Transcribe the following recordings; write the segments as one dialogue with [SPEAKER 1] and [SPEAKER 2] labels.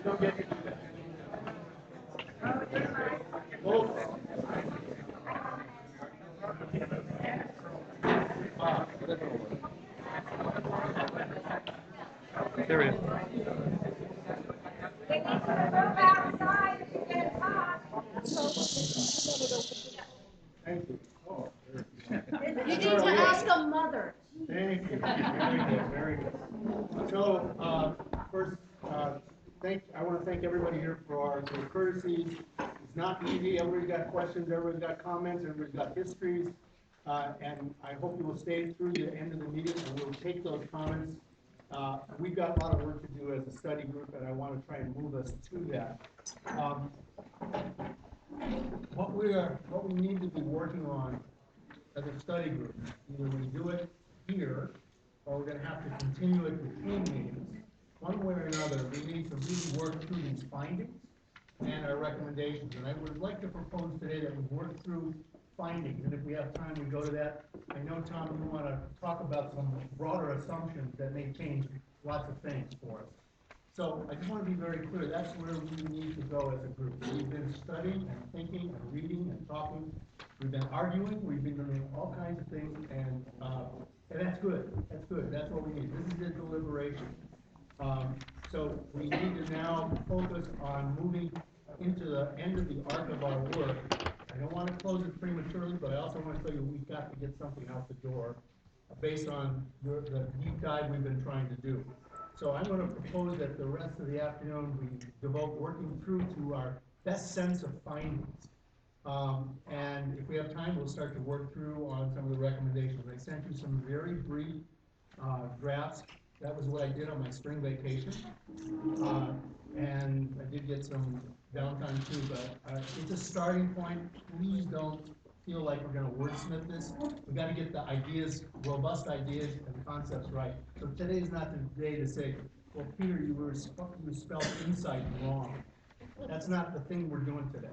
[SPEAKER 1] don't get to do that.
[SPEAKER 2] There he is.
[SPEAKER 1] Thank you. Oh,
[SPEAKER 3] You need to ask a mother.
[SPEAKER 1] thank you. Very good, very good. So, first, I want to thank everybody here for their courtesies. It's not easy. Everybody's got questions, everybody's got comments, everybody's got histories. And I hope you will stay through the end of the meeting and we'll take those comments. We've got a lot of work to do as a study group and I want to try and move us to that. What we need to be working on as a study group, either we do it here or we're going to have to continue it between meetings. One way or another, we need to really work through these findings and our recommendations. And I would like to propose today that we work through findings. And if we have time, we go to that. I know, Tom, you want to talk about some broader assumptions that may change lots of things for us. So I just want to be very clear, that's where we need to go as a group. We've been studying and thinking and reading and talking. We've been arguing, we've been doing all kinds of things, and that's good. That's good. That's what we need. This is a deliberation. So we need to now focus on moving into the end of the arc of our work. I don't want to close it prematurely, but I also want to tell you we've got to get something out the door based on the deep dive we've been trying to do. So I'm going to propose that the rest of the afternoon we devote working through to our best sense of findings. And if we have time, we'll start to work through on some of the recommendations. I sent you some very brief drafts. That was what I did on my spring vacation. And I did get some downtime too, but it's a starting point. Please don't feel like we're going to wordsmith this. We've got to get the ideas, robust ideas and concepts right. So today is not the day to say, well, Peter, you spelled insight wrong. That's not the thing we're doing today.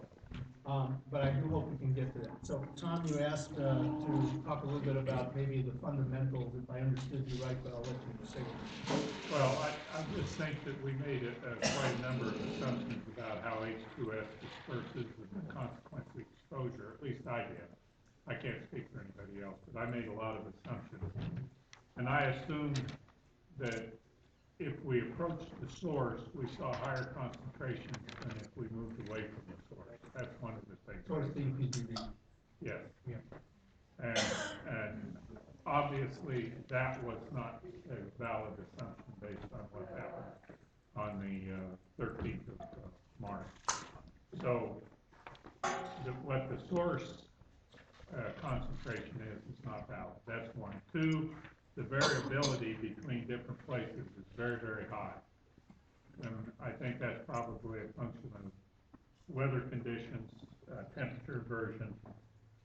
[SPEAKER 1] But I do hope we can get to that. So, Tom, you asked to talk a little bit about maybe the fundamentals, if I understood you right, but I'll let you say it.
[SPEAKER 4] Well, I just think that we made quite a number of assumptions about how H2S disperses and consequently exposure. At least I did. I can't speak for anybody else, but I made a lot of assumptions. And I assumed that if we approached the source, we saw higher concentrations than if we moved away from the source. That's one of the things.
[SPEAKER 1] Towards the EPGD.
[SPEAKER 4] Yes.
[SPEAKER 1] Yeah.
[SPEAKER 4] And obviously that was not a valid assumption based on what happened on the 13th of March. So what the source concentration is not valid. That's one. Two, the variability between different places is very, very high. And I think that's probably a function of weather conditions, temperature inversion,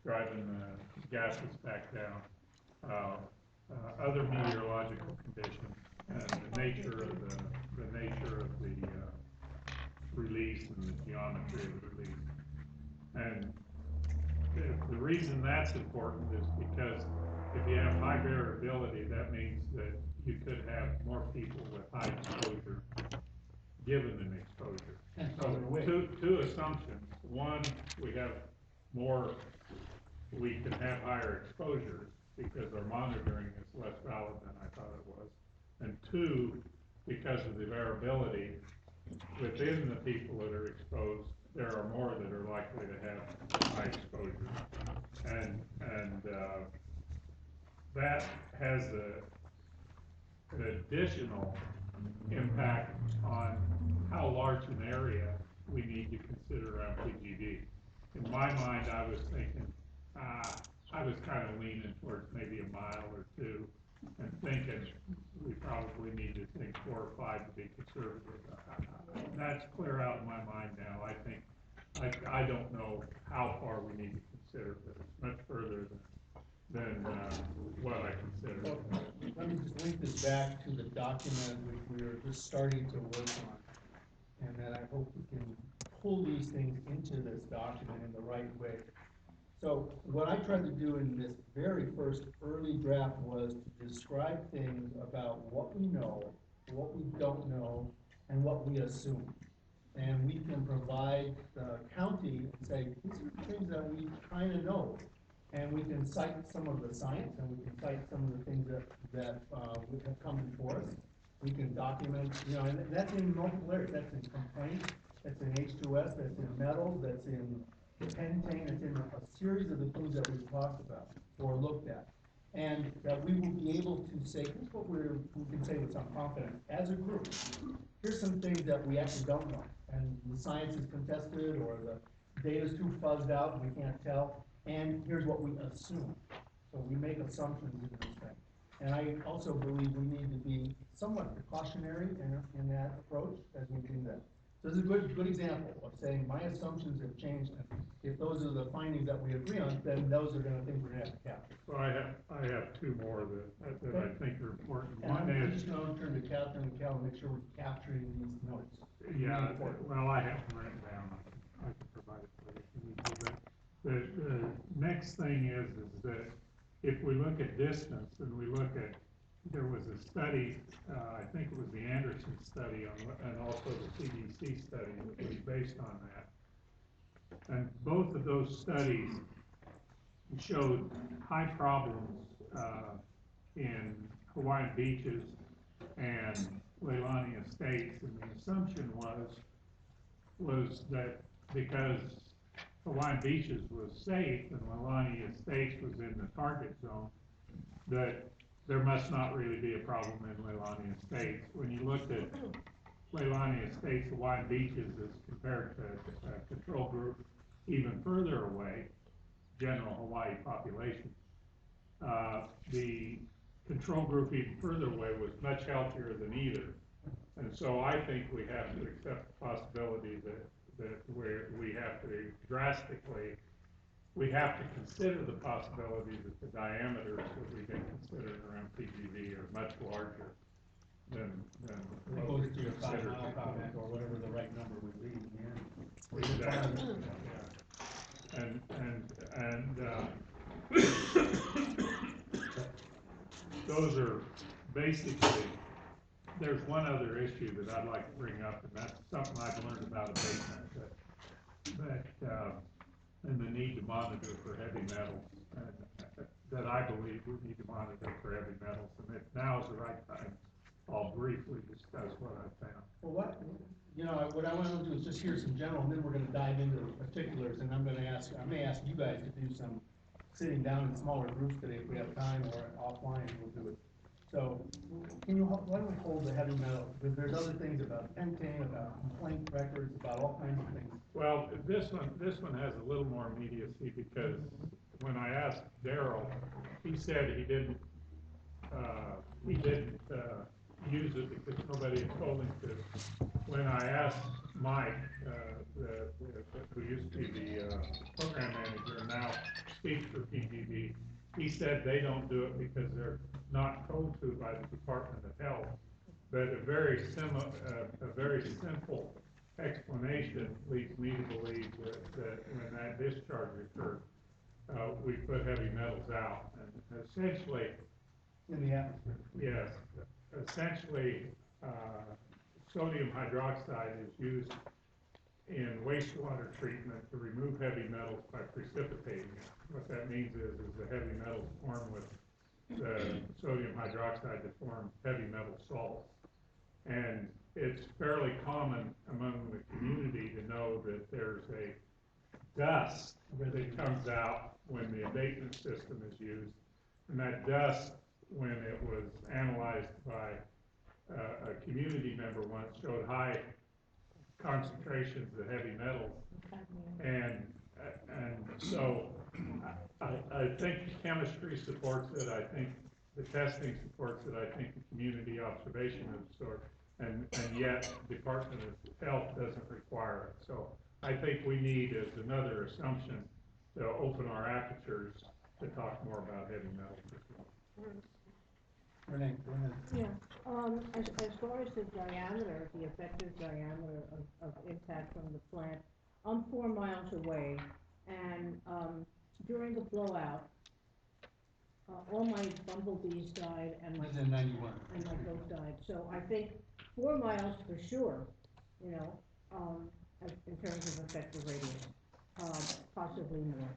[SPEAKER 4] driving the gases back down, other meteorological conditions, and the nature of the release and the geometry of the release. And the reason that's important is because if you have high variability, that means that you could have more people with high exposure given an exposure. So two assumptions. One, we can have higher exposures because our monitoring is less valid than I thought it was. And two, because of the variability within the people that are exposed, there are more that are likely to have high exposure. And that has an additional impact on how large an area we need to consider around PGD. In my mind, I was thinking, I was kind of leaning towards maybe a mile or two and thinking we probably need to think 4 or 5 to be conservative. That's clear out of my mind now. I think, I don't know how far we need to consider, but it's much further than what I consider.
[SPEAKER 1] Well, let me just link this back to the document which we are just starting to work on. And then I hope we can pull these things into this document in the right way. So what I tried to do in this very first early draft was to describe things about what we know, what we don't know, and what we assume. And we can provide the county and say, these are things that we kind of know. And we can cite some of the science, and we can cite some of the things that would have come before us. We can document, and that's in multiple areas. That's in complaints, that's in H2S, that's in metals, that's in pentane, it's in a series of the things that we've talked about or looked at. And that we will be able to say, here's what we can say with some confidence as a group. Here's some things that we actually don't know, and the science is contested, or the data's too fuzzed out, and we can't tell, and here's what we assume. So we make assumptions in this thing. And I also believe we need to be somewhat precautionary in that approach as we do that. So this is a good example of saying my assumptions have changed, and if those are the findings that we agree on, then those are things we're gonna have to capture.
[SPEAKER 4] So I have two more that I think are important.
[SPEAKER 1] And
[SPEAKER 4] One
[SPEAKER 1] I'm
[SPEAKER 4] is,
[SPEAKER 1] just gonna turn to Catherine and Cal and make sure we're capturing these notes.
[SPEAKER 4] yeah, well, I have them written down. I can provide it for you if you need to. But the next thing is that if we look at distance and we look at, there was a study, I think it was the Anderson study and also the CDC study that was based on that. And both of those studies showed high problems in Hawaiian beaches and Leilani estates, and the assumption was that because Hawaiian beaches was safe and Leilani estates was in the target zone, that there must not really be a problem in Leilani estates. When you looked at Leilani estates, Hawaiian beaches as compared to a control group even further away, general Hawaii population, the control group even further away was much healthier than either. And so I think we have to accept the possibility that we have to drastically, we have to consider the possibility that the diameters that we can consider around PGV are much larger than what
[SPEAKER 1] Goes
[SPEAKER 4] we
[SPEAKER 1] to your
[SPEAKER 4] consider.
[SPEAKER 1] 5 mile comment, or whatever the right number would be,
[SPEAKER 4] Exactly. Yeah. Those are basically, there's one other issue that I'd like to bring up, and that's something I've learned about abatement, and the need to monitor for heavy metals, and that I believe we need to monitor for heavy metals, and if now is the right time, I'll briefly discuss what I found.
[SPEAKER 1] Well, what I want to do is just hear some general, and then we're gonna dive into the particulars, and I may ask you guys to do some sitting down in smaller groups today if we have time, or offline, we'll do it. So, why don't we hold the heavy metals, because there's other things about pentane, about complaint records, about all kinds of things.
[SPEAKER 4] Well, this one has a little more immediacy, because when I asked Darryl, he said he didn't use it because nobody had told him to. When I asked Mike, who used to be the program manager and now speaks for PGV, he said they don't do it because they're not told to by the Department of Health. But a very simple explanation leads me to believe that when that discharge occurred, we put heavy metals out, and essentially,
[SPEAKER 1] In the atmosphere.
[SPEAKER 4] yes, essentially, sodium hydroxide is used in wastewater treatment to remove heavy metals by precipitating it. What that means is the heavy metals form with the sodium hydroxide to form heavy metal salts. And it's fairly common among the community to know that there's a dust that comes out when the abatement system is used. And that dust, when it was analyzed by a community member once, showed high concentrations of heavy metals. And so I think chemistry supports it. I think the testing supports it. I think the community observation and yet Department of Health doesn't require it. So I think we need, as another assumption, to open our apertures to talk more about heavy metals as well.
[SPEAKER 1] Rene, go ahead.
[SPEAKER 5] Yeah, as far as the diameter, the effective diameter of impact from the plant, I'm 4 miles away, and during the blowout, all my bumblebees died, and my
[SPEAKER 1] This is in 91.
[SPEAKER 5] and my goat died. So I think 4 miles for sure, in terms of effective radius, possibly more.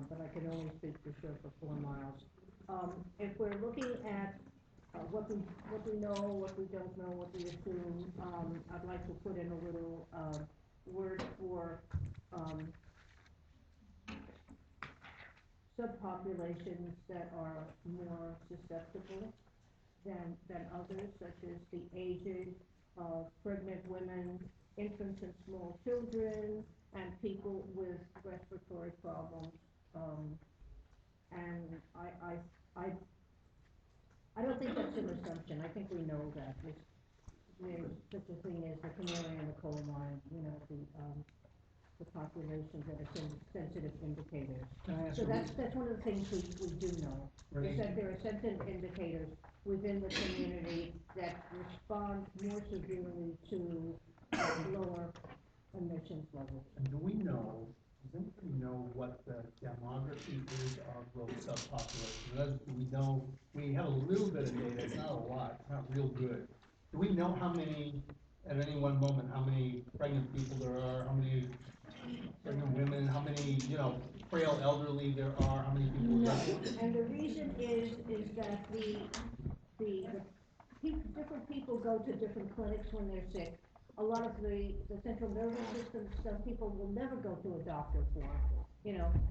[SPEAKER 5] But I can only speak for sure for 4 miles. If we're looking at what we know, what we don't know, what we assume, I'd like to put in a little word for subpopulations that are more susceptible than others, such as the aged, pregnant women, infants and small children, and people with respiratory problems. And I don't think that's an assumption. I think we know that. There's such a thing as the canary in the coal mine, the populations that are sensitive indicators. So that's one of the things we do know, is that there are sensitive indicators within the community that respond more severely to lower emissions levels.
[SPEAKER 1] And does anybody know what the demography is of those subpopulations? We have a little bit of data, it's not a lot, it's not real good. Do we know how many, at any one moment, how many pregnant people there are, how many pregnant women, how many, frail elderly there are, how many people?
[SPEAKER 5] No, and the reason is that different people go to different clinics when they're sick. A lot of the central nervous system stuff, people will never go to a doctor for.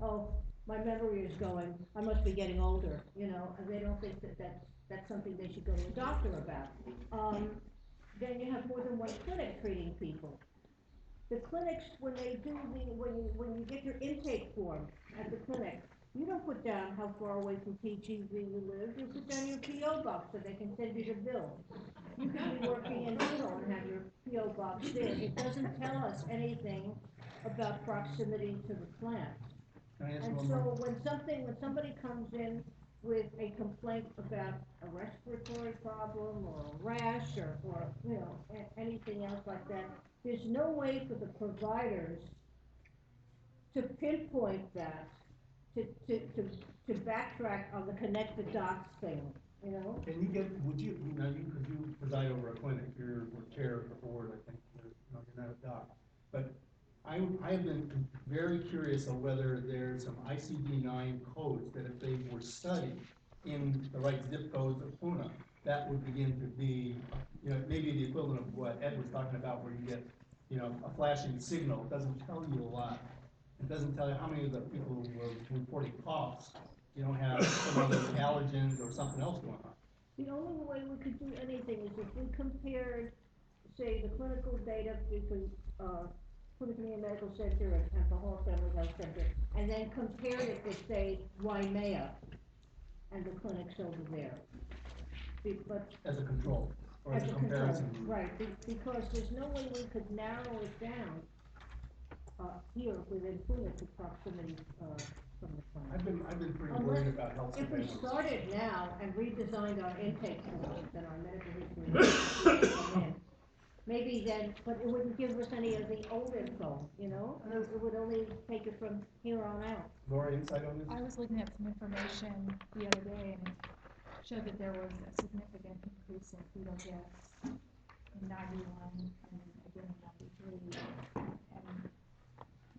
[SPEAKER 5] Oh, my memory is going, I must be getting older, and they don't think that's something they should go to a doctor about. Then you have more than one clinic treating people. The clinics, when you get your intake form at the clinic, you don't put down how far away from PGV you live, you put down your PO box so they can send you the bill. You could be working in Needle and have your PO box there. It doesn't tell us anything about proximity to the plant. And so when somebody comes in with a complaint about a respiratory problem or a rash or anything else like that, there's no way for the providers to pinpoint that, to backtrack on the connect the dots thing,
[SPEAKER 1] Can you because you preside over a clinic, you're chair of the board, I think, you're not a doc. But I have been very curious of whether there's some ICD-9 codes that if they were studied in the right zip codes of Puna, that would begin to be, maybe the equivalent of what Ed was talking about, where you get, a flashing signal. It doesn't tell you a lot. It doesn't tell you how many of the people who were reporting coughs, have some other allergens or something else going on.
[SPEAKER 5] The only way we could do anything is if we compared, say, the clinical data between Puna Community Medical Center and Pahoa Family Health Center, and then compared it with, say, Waimea and the clinics over there. But
[SPEAKER 1] as a control, or as a comparison group.
[SPEAKER 5] Right, because there's no way we could narrow it down here within Puna to proximity from the plant.
[SPEAKER 1] I've been pretty worried about health surveillance.
[SPEAKER 5] If we started now and redesigned our intake forms and our medical history, maybe then, but it wouldn't give us any of the old info, It would only take it from here on out.
[SPEAKER 1] Laura, insight on this?
[SPEAKER 6] I was looking at some information the other day and it showed that there was a significant increase in fetal deaths in 91 and again in 93.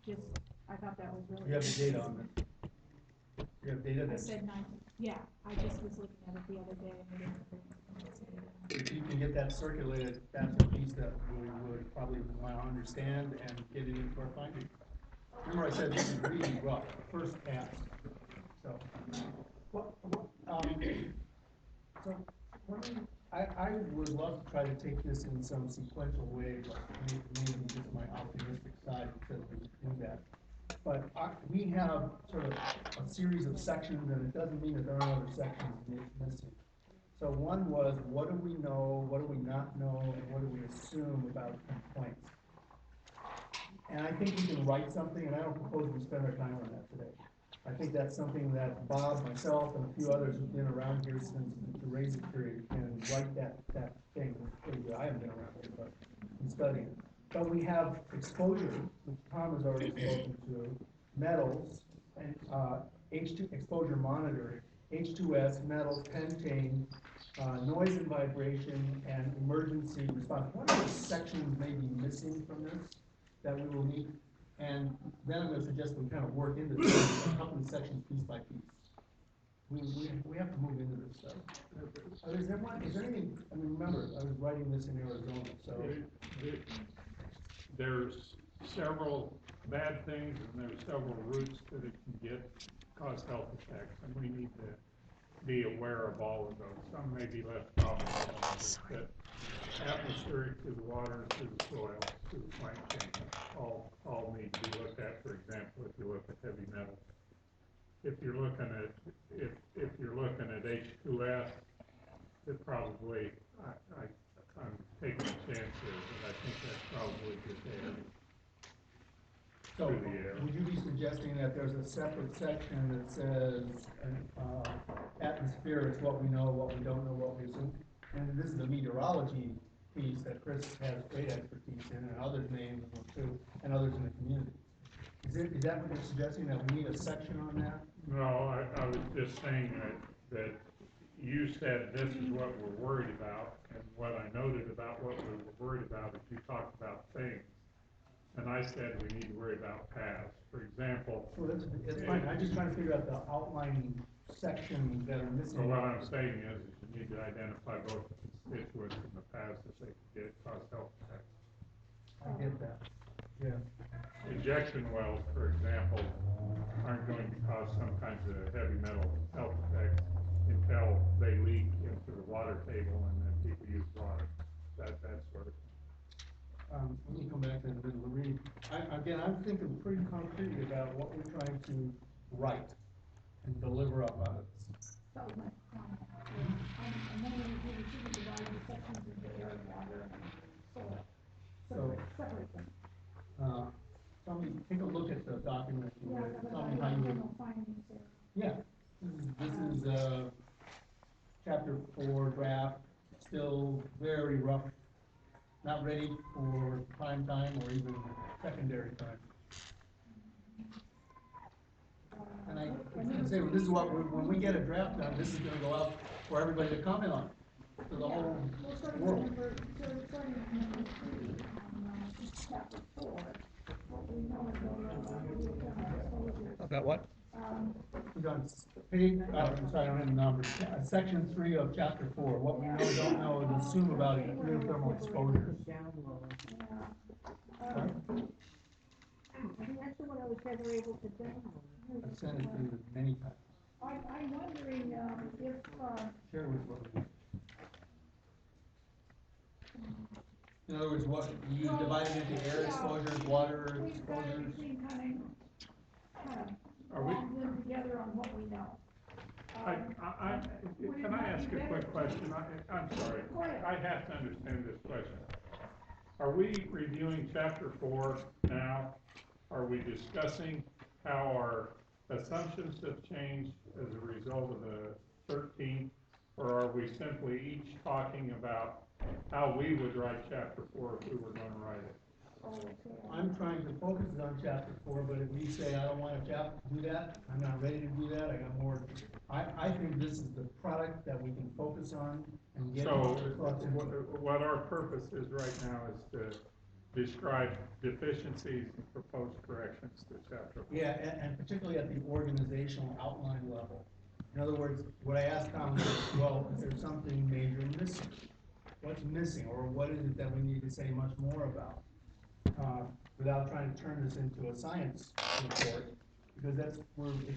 [SPEAKER 6] And I thought that was really.
[SPEAKER 1] You have the data on this? You have data
[SPEAKER 6] I
[SPEAKER 1] that.
[SPEAKER 6] said 9, yeah, I just was looking at it the other day and we didn't have
[SPEAKER 1] If you can get that circulated, that's a piece that we would probably want to understand and get it into our findings. Remember I said this is really rough, first pass. So, I would love to try to take this in some sequential way, but maybe just my optimistic side says we can do that. But we have sort of a series of sections, and it doesn't mean that there are other sections missing. So one was, what do we know, what do we not know, and what do we assume about complaints? And I think we can write something, and I don't propose we spend our time on that today. I think that's something that Bob, myself, and a few others who've been around here since the raising period can write that thing. I haven't been around here, but I'm studying. But we have exposure, which Tom has already spoken to, metals, and H2 exposure monitoring, H2S, metals, pentane, noise and vibration, and emergency response. What are the sections maybe missing from this that we will need? And then I'm gonna suggest we kind of work into this, a couple of sections piece by piece. We have to move into this stuff. Is there anything, I mean, remember, I was writing this in Arizona, so.
[SPEAKER 4] There's several bad things and there's several routes that it can get, cause health effects, and we need to be aware of all of those. Some may be less problems than others, but atmospheric to the water, to the soil, to the plant change, all need to be looked at. For example, if you look at heavy metals, if you're looking at H2S, it probably I'm taking a chance here, but I think that's probably just air.
[SPEAKER 1] So,
[SPEAKER 4] Through the air.
[SPEAKER 1] would you be suggesting that there's a separate section that says, atmosphere is what we know, what we don't know, what we assume? And this is the meteorology piece that Chris has great expertise in, and others may in too, and others in the community. Is that what you're suggesting, that we need a section on that?
[SPEAKER 4] No, I was just saying that you said this is what we're worried about, and what I noted about what we were worried about is you talked about things. And I said we need to worry about paths. For example.
[SPEAKER 1] Well, it's fine. I'm just trying to figure out the outlining sections that are missing.
[SPEAKER 4] So what I'm saying is you need to identify both the constituents and the paths that they can get cause health effects.
[SPEAKER 1] I get that. Yeah.
[SPEAKER 4] Injection wells, for example, aren't going to cause some kinds of heavy metal health effects until they leak into the water table and then people use water. That sort of thing.
[SPEAKER 1] Let me come back to the middle. Again, I'm thinking pretty concretely about what we're trying to write and deliver up out of this.
[SPEAKER 3] That was my comment. And then we should divide the sections into air, water, and soil. Separate them.
[SPEAKER 1] Tell me, take a look at the document.
[SPEAKER 3] Yeah,
[SPEAKER 1] Tell me how you would.
[SPEAKER 3] findings there.
[SPEAKER 1] Yeah, this is chapter 4 draft, still very rough, not ready for prime time or even secondary time. And I was gonna say, well, this is what, when we get a draft done, this is gonna go out for everybody to comment on, to the whole world.
[SPEAKER 3] Starting with number 3, on chapter 4, what we know is
[SPEAKER 2] About what?
[SPEAKER 1] We're on page, I'm sorry, I don't have the numbers, section 3 of chapter 4, what we know, don't know, and assume about geothermal exposures.
[SPEAKER 5] Down low.
[SPEAKER 1] Sorry?
[SPEAKER 5] I think that's the one I was never able to download.
[SPEAKER 1] I've sent it to you many times.
[SPEAKER 3] I'm wondering, if,
[SPEAKER 1] Share with what. In other words, what, you divide it into air exposures, water
[SPEAKER 3] we've got
[SPEAKER 1] exposures?
[SPEAKER 3] everything kind
[SPEAKER 4] Are
[SPEAKER 3] of
[SPEAKER 4] we?
[SPEAKER 3] lumped in together on what we know.
[SPEAKER 4] Can I ask a quick question? I'm sorry.
[SPEAKER 3] Go ahead.
[SPEAKER 4] I have to understand this question. Are we reviewing chapter 4 now? Are we discussing how our assumptions have changed as a result of the 13th? Or are we simply each talking about how we would write chapter 4 if we were going to write it?
[SPEAKER 1] I'm trying to focus on chapter 4, but if you say I don't want to do that, I'm not ready to do that, I got more. I think this is the product that we can focus on and get.
[SPEAKER 4] So what our purpose is right now is to describe deficiencies and propose corrections to chapter 4.
[SPEAKER 1] Yeah, and particularly at the organizational outline level. In other words, what I asked Tom was, well, is there something major missing? What's missing, or what is it that we need to say much more about? Without trying to turn this into a science report, because it's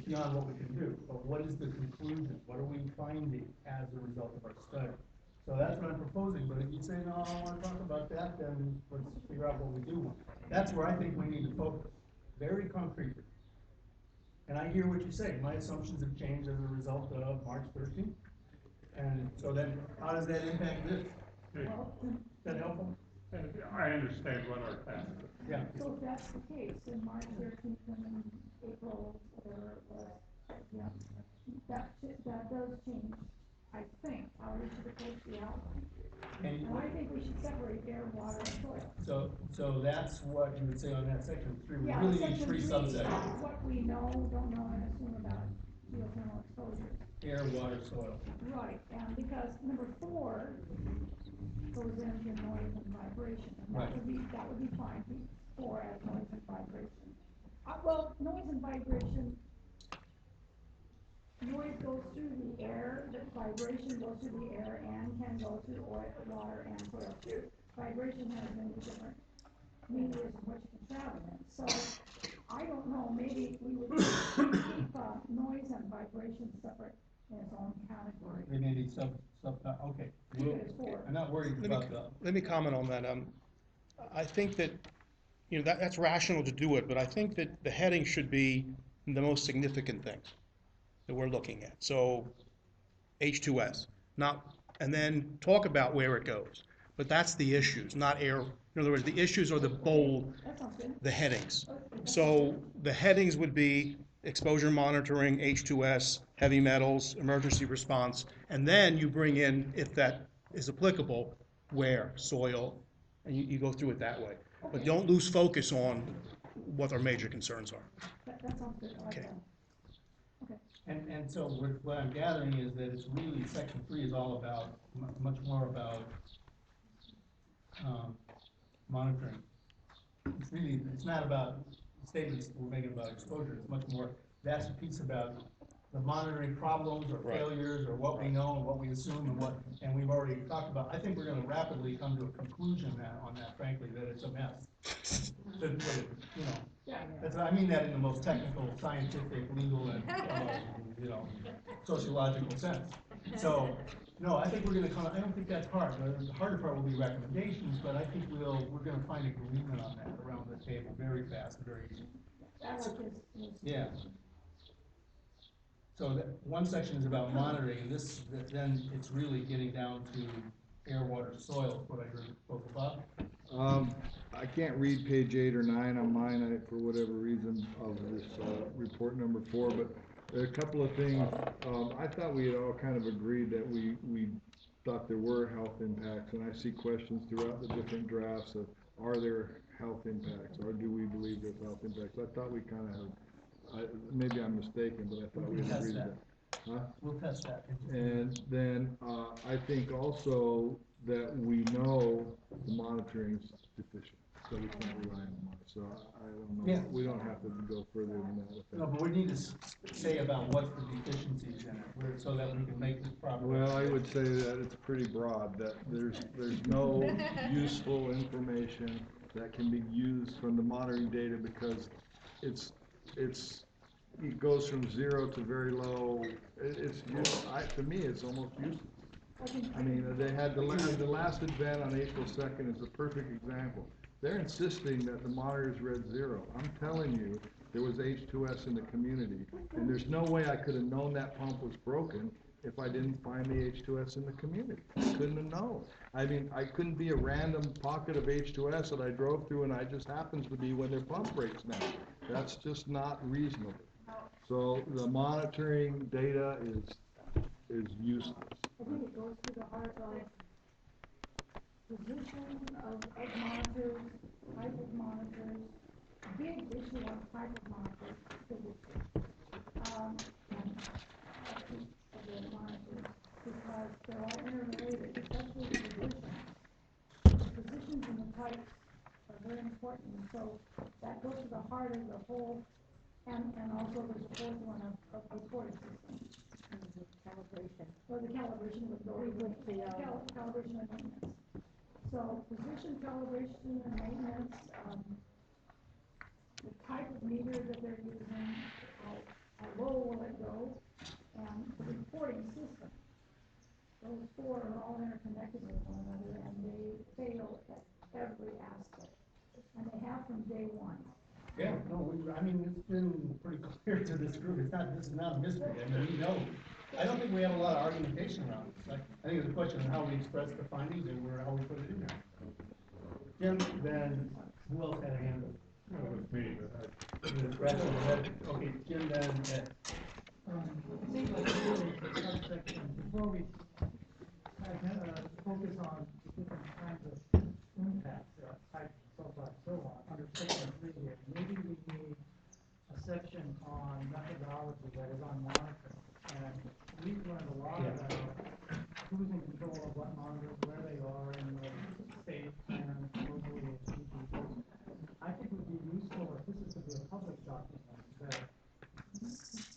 [SPEAKER 1] beyond what we can do. But what is the conclusion? What are we finding as a result of our study? So that's what I'm proposing, but if you say, no, I don't want to talk about that, then let's figure out what we do want. That's where I think we need to focus, very concretely. And I hear what you say. My assumptions have changed as a result of March 13th. And so then, how does that impact this? Is that helpful?
[SPEAKER 4] I understand what our task is.
[SPEAKER 1] Yeah.
[SPEAKER 3] So if that's the case, then March 13th and then April, whatever it was, yeah, that does change, I think, how we should approach the outline. And I think we should separate air, water, and soil.
[SPEAKER 1] So that's what you would say on that section 3. We
[SPEAKER 3] Yeah,
[SPEAKER 1] really need
[SPEAKER 3] section
[SPEAKER 1] 3
[SPEAKER 3] 3,
[SPEAKER 1] subsections.
[SPEAKER 3] what we know, don't know, and assume about geothermal exposure.
[SPEAKER 1] air, water, soil.
[SPEAKER 3] Right, and because number 4 goes into noise and vibration, and
[SPEAKER 1] Right.
[SPEAKER 3] that would be fine, 4 as noise and vibration. Well, noise and vibration, noise goes through the air, the vibration goes through the air and can go through oil, water, and soil too. Vibration has many different medias in which it can travel in, so I don't know, maybe we would keep, noise and vibration separate in its own category.
[SPEAKER 1] They may be okay.
[SPEAKER 3] Keep it as 4.
[SPEAKER 1] I'm not worried about the,
[SPEAKER 2] Let me comment on that. I think that, that's rational to do it, but I think that the heading should be the most significant things that we're looking at. So H2S, and then talk about where it goes. But that's the issues, not air. In other words, the issues are the bold,
[SPEAKER 3] That sounds good.
[SPEAKER 2] the headings.
[SPEAKER 3] Okay.
[SPEAKER 2] So the headings would be exposure monitoring, H2S, heavy metals, emergency response, and then you bring in, if that is applicable, where, soil, and you go through it that way. But don't lose focus on what our major concerns are.
[SPEAKER 3] That sounds good, I like
[SPEAKER 2] Okay.
[SPEAKER 3] that. Okay.
[SPEAKER 1] and so what I'm gathering is that it's really, section 3 is all about, much more about, monitoring. It's not about statements we're making about exposure, it's much more, that's a piece about the monitoring problems or
[SPEAKER 2] Right.
[SPEAKER 1] failures or what we know and what we assume and we've already talked about. I think we're gonna rapidly come to a conclusion on that, frankly, that it's a mess.
[SPEAKER 3] Yeah.
[SPEAKER 1] I mean that in the most technical, scientific, legal, and, sociological sense. So, no, I think we're gonna I don't think that's hard. The harder part will be recommendations, but I think we're gonna find agreement on that around the table very fast, very easy.
[SPEAKER 3] I like his.
[SPEAKER 1] Yeah. So that, one section is about monitoring, and then it's really getting down to air, water, soil, what I heard both about.
[SPEAKER 7] I can't read page 8 or 9 on mine, for whatever reason, of this, report number 4, but there are a couple of things. I thought we had all kind of agreed that we thought there were health impacts, and I see questions throughout the different drafts of, are there health impacts, or do we believe there's health impacts? I thought we kind of have, maybe I'm mistaken, but I thought we had agreed to that. Huh?
[SPEAKER 1] We'll test that.
[SPEAKER 7] And then, I think also that we know the monitoring's deficient, so we can't rely on the monitor. So I don't know,
[SPEAKER 1] Yeah.
[SPEAKER 7] we don't have to go further than that with
[SPEAKER 1] No,
[SPEAKER 7] that.
[SPEAKER 1] but we need to say about what's the deficiencies in it, so that we can make this proper.
[SPEAKER 7] Well, I would say that it's pretty broad, that there's no useful information that can be used from the monitoring data because it goes from 0 to very low. To me, it's almost useless. I mean, they had the last event on April 2nd is a perfect example. They're insisting that the monitors read 0. I'm telling you, there was H2S in the community, and there's no way I could have known that pump was broken if I didn't find the H2S in the community. I couldn't have known. I mean, I couldn't be a random pocket of H2S that I drove through and I just happens to be when their pump breaks down. That's just not reasonable. So the monitoring data is useless.
[SPEAKER 3] I think it goes to the heart of position of monitors, type of monitors, big issue on type of monitors, big issue. And type of the monitors, because they're all interrelated, especially the positions. The positions and the types are very important, and so that goes to the heart of the whole, and also there's a fourth one of reporting systems.
[SPEAKER 5] Calibration.
[SPEAKER 3] Or the calibration would go with the calibration and maintenance. So position, calibration, and maintenance, the type of meter that they're using, how low will it go, and the reporting system. Those 4 are all interconnected with one another, and they fail at every aspect. And they have from day 1.
[SPEAKER 1] Yeah, no, it's been pretty clear to this group, this is not a mystery, we know. I don't think we have a lot of argumentation around this. I think it's a question of how we express the findings and how we put it in there. Jim, then, who else had a hand up?
[SPEAKER 4] That was me,
[SPEAKER 1] Okay, Jim, then, Ed.
[SPEAKER 8] It seems like really subsection, before we focus on different kinds of impacts, type, so forth, so on, under section 3 here, maybe we need a section on methodology that is on monitoring. And we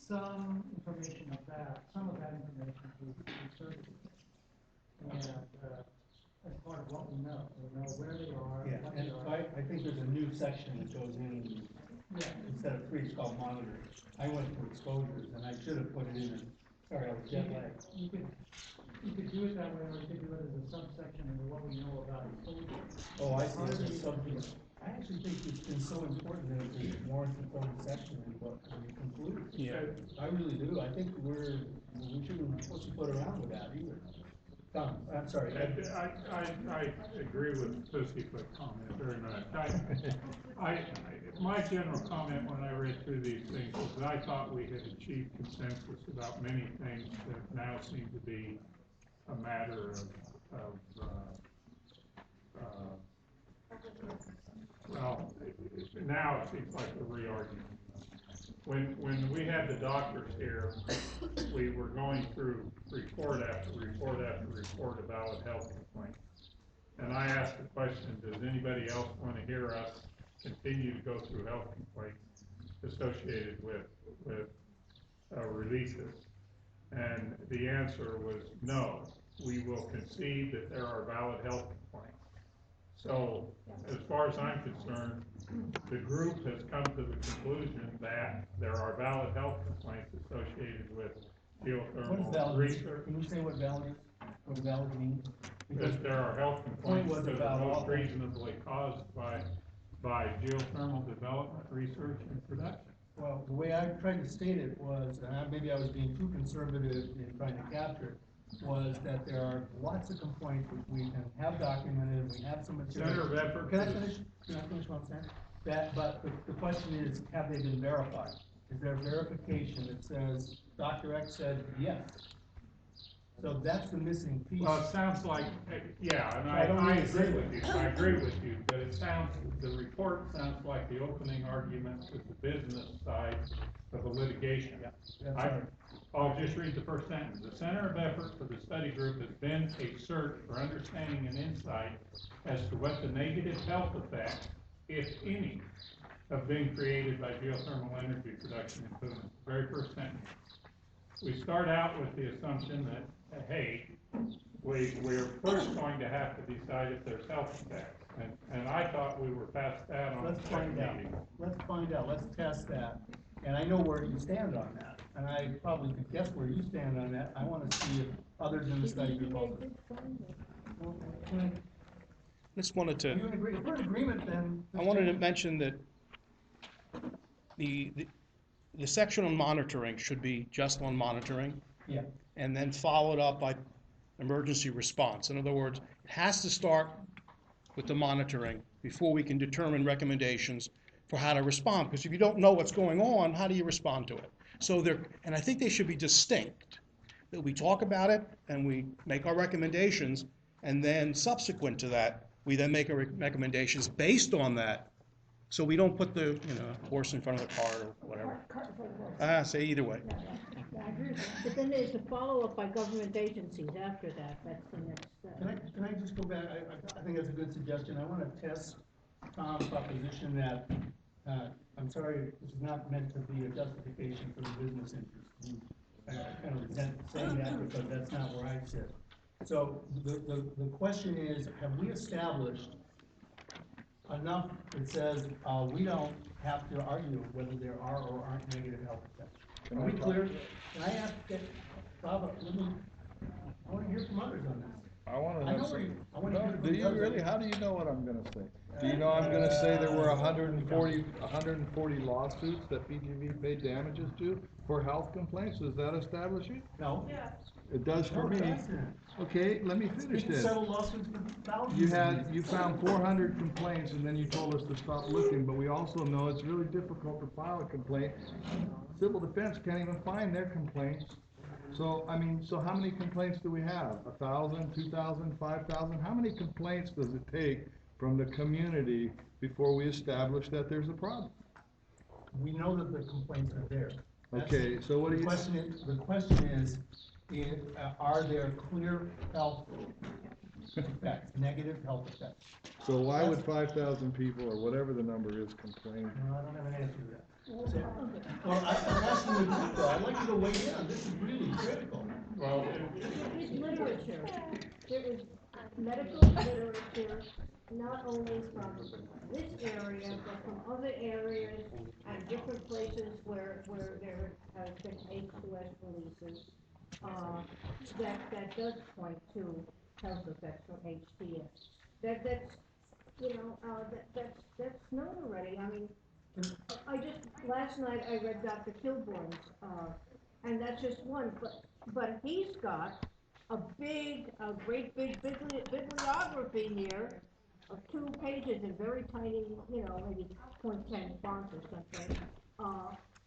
[SPEAKER 8] some information of that, some of that information to services. And, as part of what we know where they are.
[SPEAKER 1] Yeah,
[SPEAKER 8] what
[SPEAKER 1] and
[SPEAKER 8] they are.
[SPEAKER 1] I think there's a new section that goes in,
[SPEAKER 8] Yeah.
[SPEAKER 1] instead of 3, it's called monitoring. I went to exposures, and I should have put it in, sorry, I was jet lagged.
[SPEAKER 8] You could do it that way, or you could do it as a subsection of what we know about exposure.
[SPEAKER 1] Oh, I see, it's a subject. I actually think it's been so important that it warrants its own section in what we conclude.
[SPEAKER 2] Yeah.
[SPEAKER 1] I really do, I think we shouldn't put around with that either. Tom, I'm sorry.
[SPEAKER 4] I agree with Pussyfoot comment very much. My general comment when I read through these things was that I thought we had achieved consensus about many things that now seem to be a matter of well, now it seems like a re-argument. When we had the doctors here, we were going through report after report after report of valid health complaints. And I asked the question, does anybody else want to hear us continue to go through health complaints associated with releases? And the answer was no. We will concede that there are valid health complaints. So, as far as I'm concerned, the group has come to the conclusion that there are valid health complaints associated with
[SPEAKER 1] What is
[SPEAKER 4] geothermal
[SPEAKER 1] valid?
[SPEAKER 4] research.
[SPEAKER 1] Can you say what valid means?
[SPEAKER 4] Because there are health complaints
[SPEAKER 1] was
[SPEAKER 4] that
[SPEAKER 1] about
[SPEAKER 4] are most
[SPEAKER 1] all-
[SPEAKER 4] reasonably caused by geothermal development, research, and production.
[SPEAKER 1] Well, the way I tried to state it was, and maybe I was being too conservative in trying to capture it, was that there are lots of complaints which we can have documented, we have some material.
[SPEAKER 4] Center of effort.
[SPEAKER 1] Can I finish what I'm saying? But the question is, have they been verified? Is there verification that says, Dr. X said yes? So that's the missing piece.
[SPEAKER 4] Well, it sounds like, yeah, and
[SPEAKER 1] I don't
[SPEAKER 4] I
[SPEAKER 1] mean to
[SPEAKER 4] agree
[SPEAKER 1] say
[SPEAKER 4] with you, I agree with you, but the report sounds like the opening argument is the business side of a litigation.
[SPEAKER 1] That's right.
[SPEAKER 4] I'll just read the first sentence. The center of effort for the study group has been a search for understanding and insight as to what the negative health effects, if any, have been created by geothermal energy production in Puna. Very first sentence. We start out with the assumption that, hey, we're first going to have to decide if there's health effects. And I thought we were past that on the
[SPEAKER 1] Let's
[SPEAKER 4] second
[SPEAKER 1] find out.
[SPEAKER 4] meeting.
[SPEAKER 1] Let's find out. Let's test that. And I know where you stand on that. And I probably could guess where you stand on that. I want to see if others in the study group also.
[SPEAKER 2] Just wanted to.
[SPEAKER 1] If we're in agreement, then.
[SPEAKER 2] I wanted to mention that the section on monitoring should be just on monitoring,
[SPEAKER 1] Yeah.
[SPEAKER 2] and then followed up by emergency response. In other words, it has to start with the monitoring before we can determine recommendations for how to respond. Because if you don't know what's going on, how do you respond to it? So and I think they should be distinct. That we talk about it and we make our recommendations, and then subsequent to that, we then make our recommendations based on that. So we don't put the horse in front of the cart or whatever. Say either way.
[SPEAKER 5] Yeah, I agree with that. But then there's the follow-up by government agencies after that. That's the next step.
[SPEAKER 1] Can I just go back? I think that's a good suggestion. I want to test Tom's proposition that, I'm sorry, this is not meant to be a justification for the business interest. I kind of resent saying that because that's not where I sit. So the question is, have we established enough that says we don't have to argue whether there are or aren't negative health effects? Are we clear? Can I ask, Bob, I want to hear from others on this.
[SPEAKER 7] I want to
[SPEAKER 1] I
[SPEAKER 7] know.
[SPEAKER 1] know where you, I want to hear from
[SPEAKER 7] Do you
[SPEAKER 1] others.
[SPEAKER 7] really? How do you know what I'm gonna say? Do you know I'm gonna say there were 140 lawsuits that PGV paid damages to for health complaints? Does that establish it?
[SPEAKER 1] No.
[SPEAKER 7] It does for
[SPEAKER 1] No, it
[SPEAKER 7] me.
[SPEAKER 1] doesn't.
[SPEAKER 7] Okay, let me finish
[SPEAKER 1] People
[SPEAKER 7] this.
[SPEAKER 1] settle lawsuits for thousands.
[SPEAKER 7] You found 400 complaints and then you told us to stop looking, but we also know it's really difficult to file a complaint. Civil defense can't even find their complaints. So, so how many complaints do we have? 1,000, 2,000, 5,000? How many complaints does it take from the community before we establish that there's a problem?
[SPEAKER 1] We know that the complaints are there.
[SPEAKER 7] Okay, so what do you?
[SPEAKER 1] The question is, are there clear health effects, negative health effects.
[SPEAKER 7] So why would 5,000 people, or whatever the number is, complain?
[SPEAKER 1] No, I don't have an answer to that. So, well, I'm asking you to do though, I'd like you to weigh in, this is really critical.
[SPEAKER 4] Well,
[SPEAKER 5] There is literature, there is medical literature, not only from this area, but from other areas and different places where there has been H2S releases, that does point to health effects from HTS. That's, that's known already. I mean, last night I read Dr. Kilbourne's, and that's just one, but he's got a great big bibliography here of 2 pages in very tiny, maybe .10 font or something,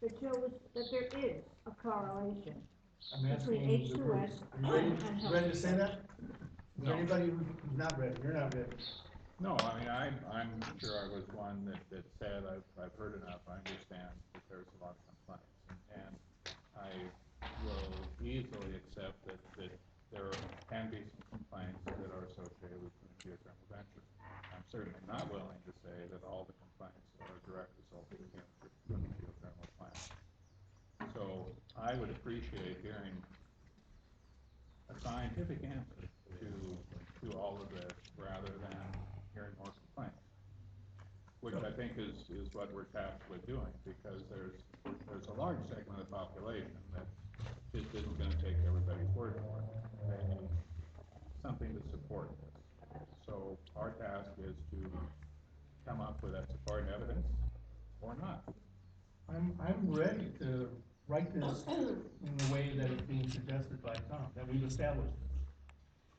[SPEAKER 5] that shows that there is a correlation
[SPEAKER 1] I'm
[SPEAKER 5] between
[SPEAKER 1] asking the group,
[SPEAKER 5] H2S
[SPEAKER 1] are you ready,
[SPEAKER 5] and health.
[SPEAKER 1] ready to say that? Is there
[SPEAKER 4] No.
[SPEAKER 1] anybody who's not ready? You're not ready.
[SPEAKER 4] no, I mean, I'm sure I was one that said, I've heard enough, I understand that there's a lot of complaints. And I will easily accept that there can be some complaints that are associated with Puna Geothermal Venture. I'm certainly not willing to say that all the complaints are a direct result of the Puna Geothermal plant. So I would appreciate hearing a scientific answer to all of this rather than hearing more complaints, which I think is what we're tasked with doing, because there's a large segment of the population that just isn't going to take everybody's word for it. They need something to support this. So our task is to come up with that supporting evidence or not.
[SPEAKER 1] I'm ready to write this in the way that it's being suggested by Tom, that we've established this.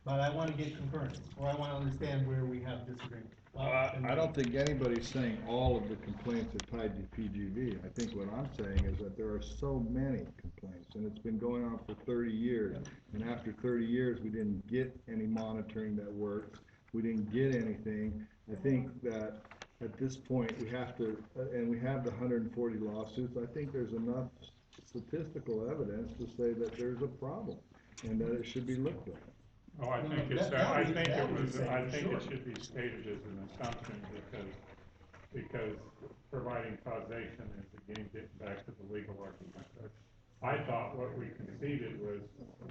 [SPEAKER 1] But I want to get concurrence, or I want to understand where we have disagreement.
[SPEAKER 7] I don't think anybody's saying all of the complaints are tied to PGV. I think what I'm saying is that there are so many complaints, and it's been going on for 30 years. And after 30 years, we didn't get any monitoring that works. We didn't get anything. I think that at this point, we have to, and we have the 140 lawsuits, I think there's enough statistical evidence to say that there's a problem and that it should be looked at.
[SPEAKER 4] Oh, I think
[SPEAKER 1] it
[SPEAKER 4] should be stated as an assumption because providing causation is again getting back to the legal argument. I thought what we conceded was,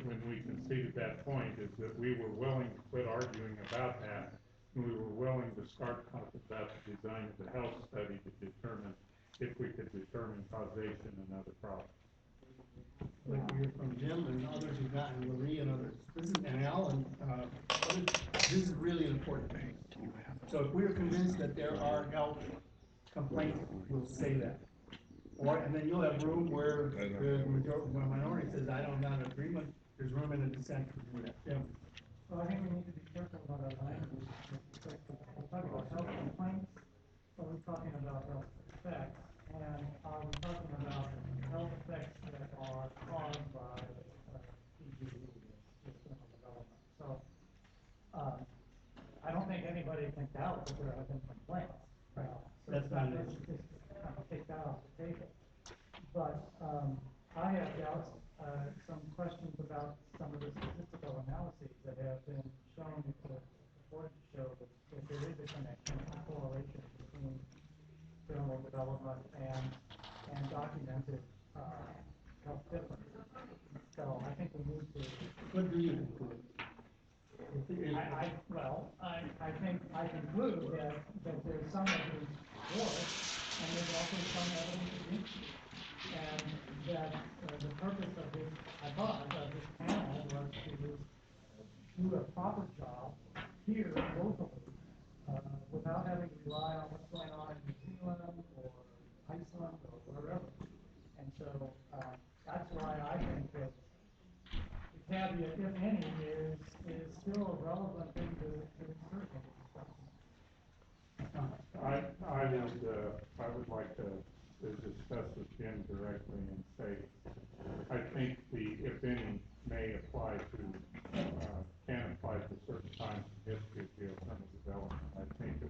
[SPEAKER 4] when we conceded that point, is that we were willing to quit arguing about that, and we were willing to start talking about the design of the health study to determine if we could determine causation and other problems.
[SPEAKER 1] Like we hear from Jim and others who've gotten, Marie and others, and Alan, this is really an important thing. So if we're convinced that there are health complaints, we'll say that. And then you'll have room where the minority says, I don't have an agreement, there's room in the dissent to do that. Jim?
[SPEAKER 8] Well, I think we need to be careful about our language. We're talking about health complaints, but we're talking about health effects. And are we talking about health effects that are caused by PGV, geothermal development? So, I don't think anybody can doubt that there have been complaints. So
[SPEAKER 1] That's not an
[SPEAKER 8] let's just kind of take that off the table. But I have doubts, some questions about some of the statistical analyses that have been shown to report to show that there is a connection, a correlation between thermal development and documented health differences. So I think we need to.
[SPEAKER 1] What do you conclude?
[SPEAKER 8] I think I conclude that there's some evidence for it, and there's also some evidence against it. And that the purpose of this, I thought, of this panel was to do a proper job here locally, without having to rely on what's going on in New Zealand or Iceland or wherever. And so that's why I think that the caveat, if any, is still a relevant thing to insert in the discussion.
[SPEAKER 4] I would like to discuss with Jim directly and say, I think the if any may apply to, can apply to certain times in history of geothermal development. I think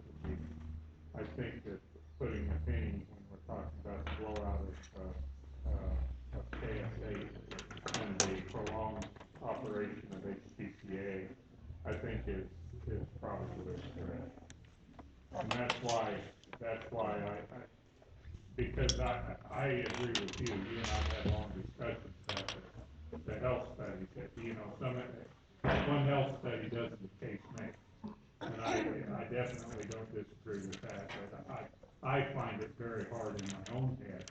[SPEAKER 4] that putting if any when we're talking about the blowout of KS8 and the prolonged operation of HPCA, I think is because I agree with you, you and I've had long discussions about the health studies, that, you know, one health study doesn't the case make. And I definitely don't disagree with that, but I find it very hard in my own head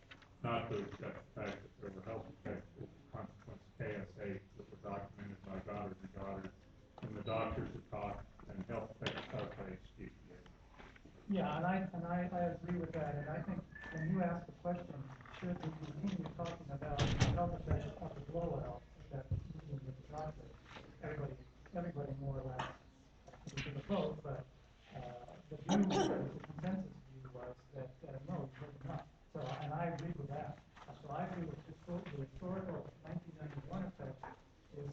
[SPEAKER 4] not to accept the fact that there were health effects as a consequence of KSA that were documented by daughters and daughters, and the doctors have talked, and health effects caused by HGPA.
[SPEAKER 8] Yeah, and I agree with that, and I think when you ask the question, should we continue talking about the health effects of the blowout that's using the doctor, everybody more or less agrees with both, but, the view, the consensus view was that, no, you should not. So, and I agree with that. So I agree with the historical 1991 effect is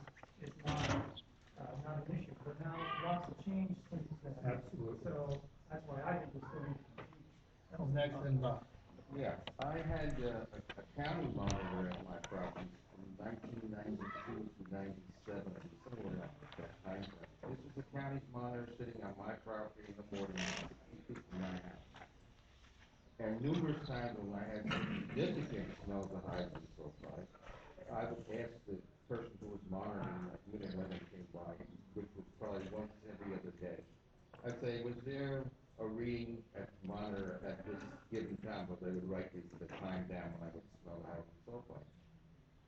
[SPEAKER 8] not an issue, but now lots have changed since then.
[SPEAKER 4] Absolutely.
[SPEAKER 8] So that's why I think we still need to proceed.
[SPEAKER 1] Next, and Bob.
[SPEAKER 9] Yeah, I had a county monitor at my property from 1992 to 97, somewhere around that time frame. This was the county's monitor sitting on my property in the morning, 60 feet from my house. And numerous times when I had significant smells of hydrogen sulfide, I would ask the person who was monitoring that unit when they came by, which was probably once every other day. I'd say, was there a reading at the monitor at this given time? But they would write the time down when I would smell the hydrogen sulfide.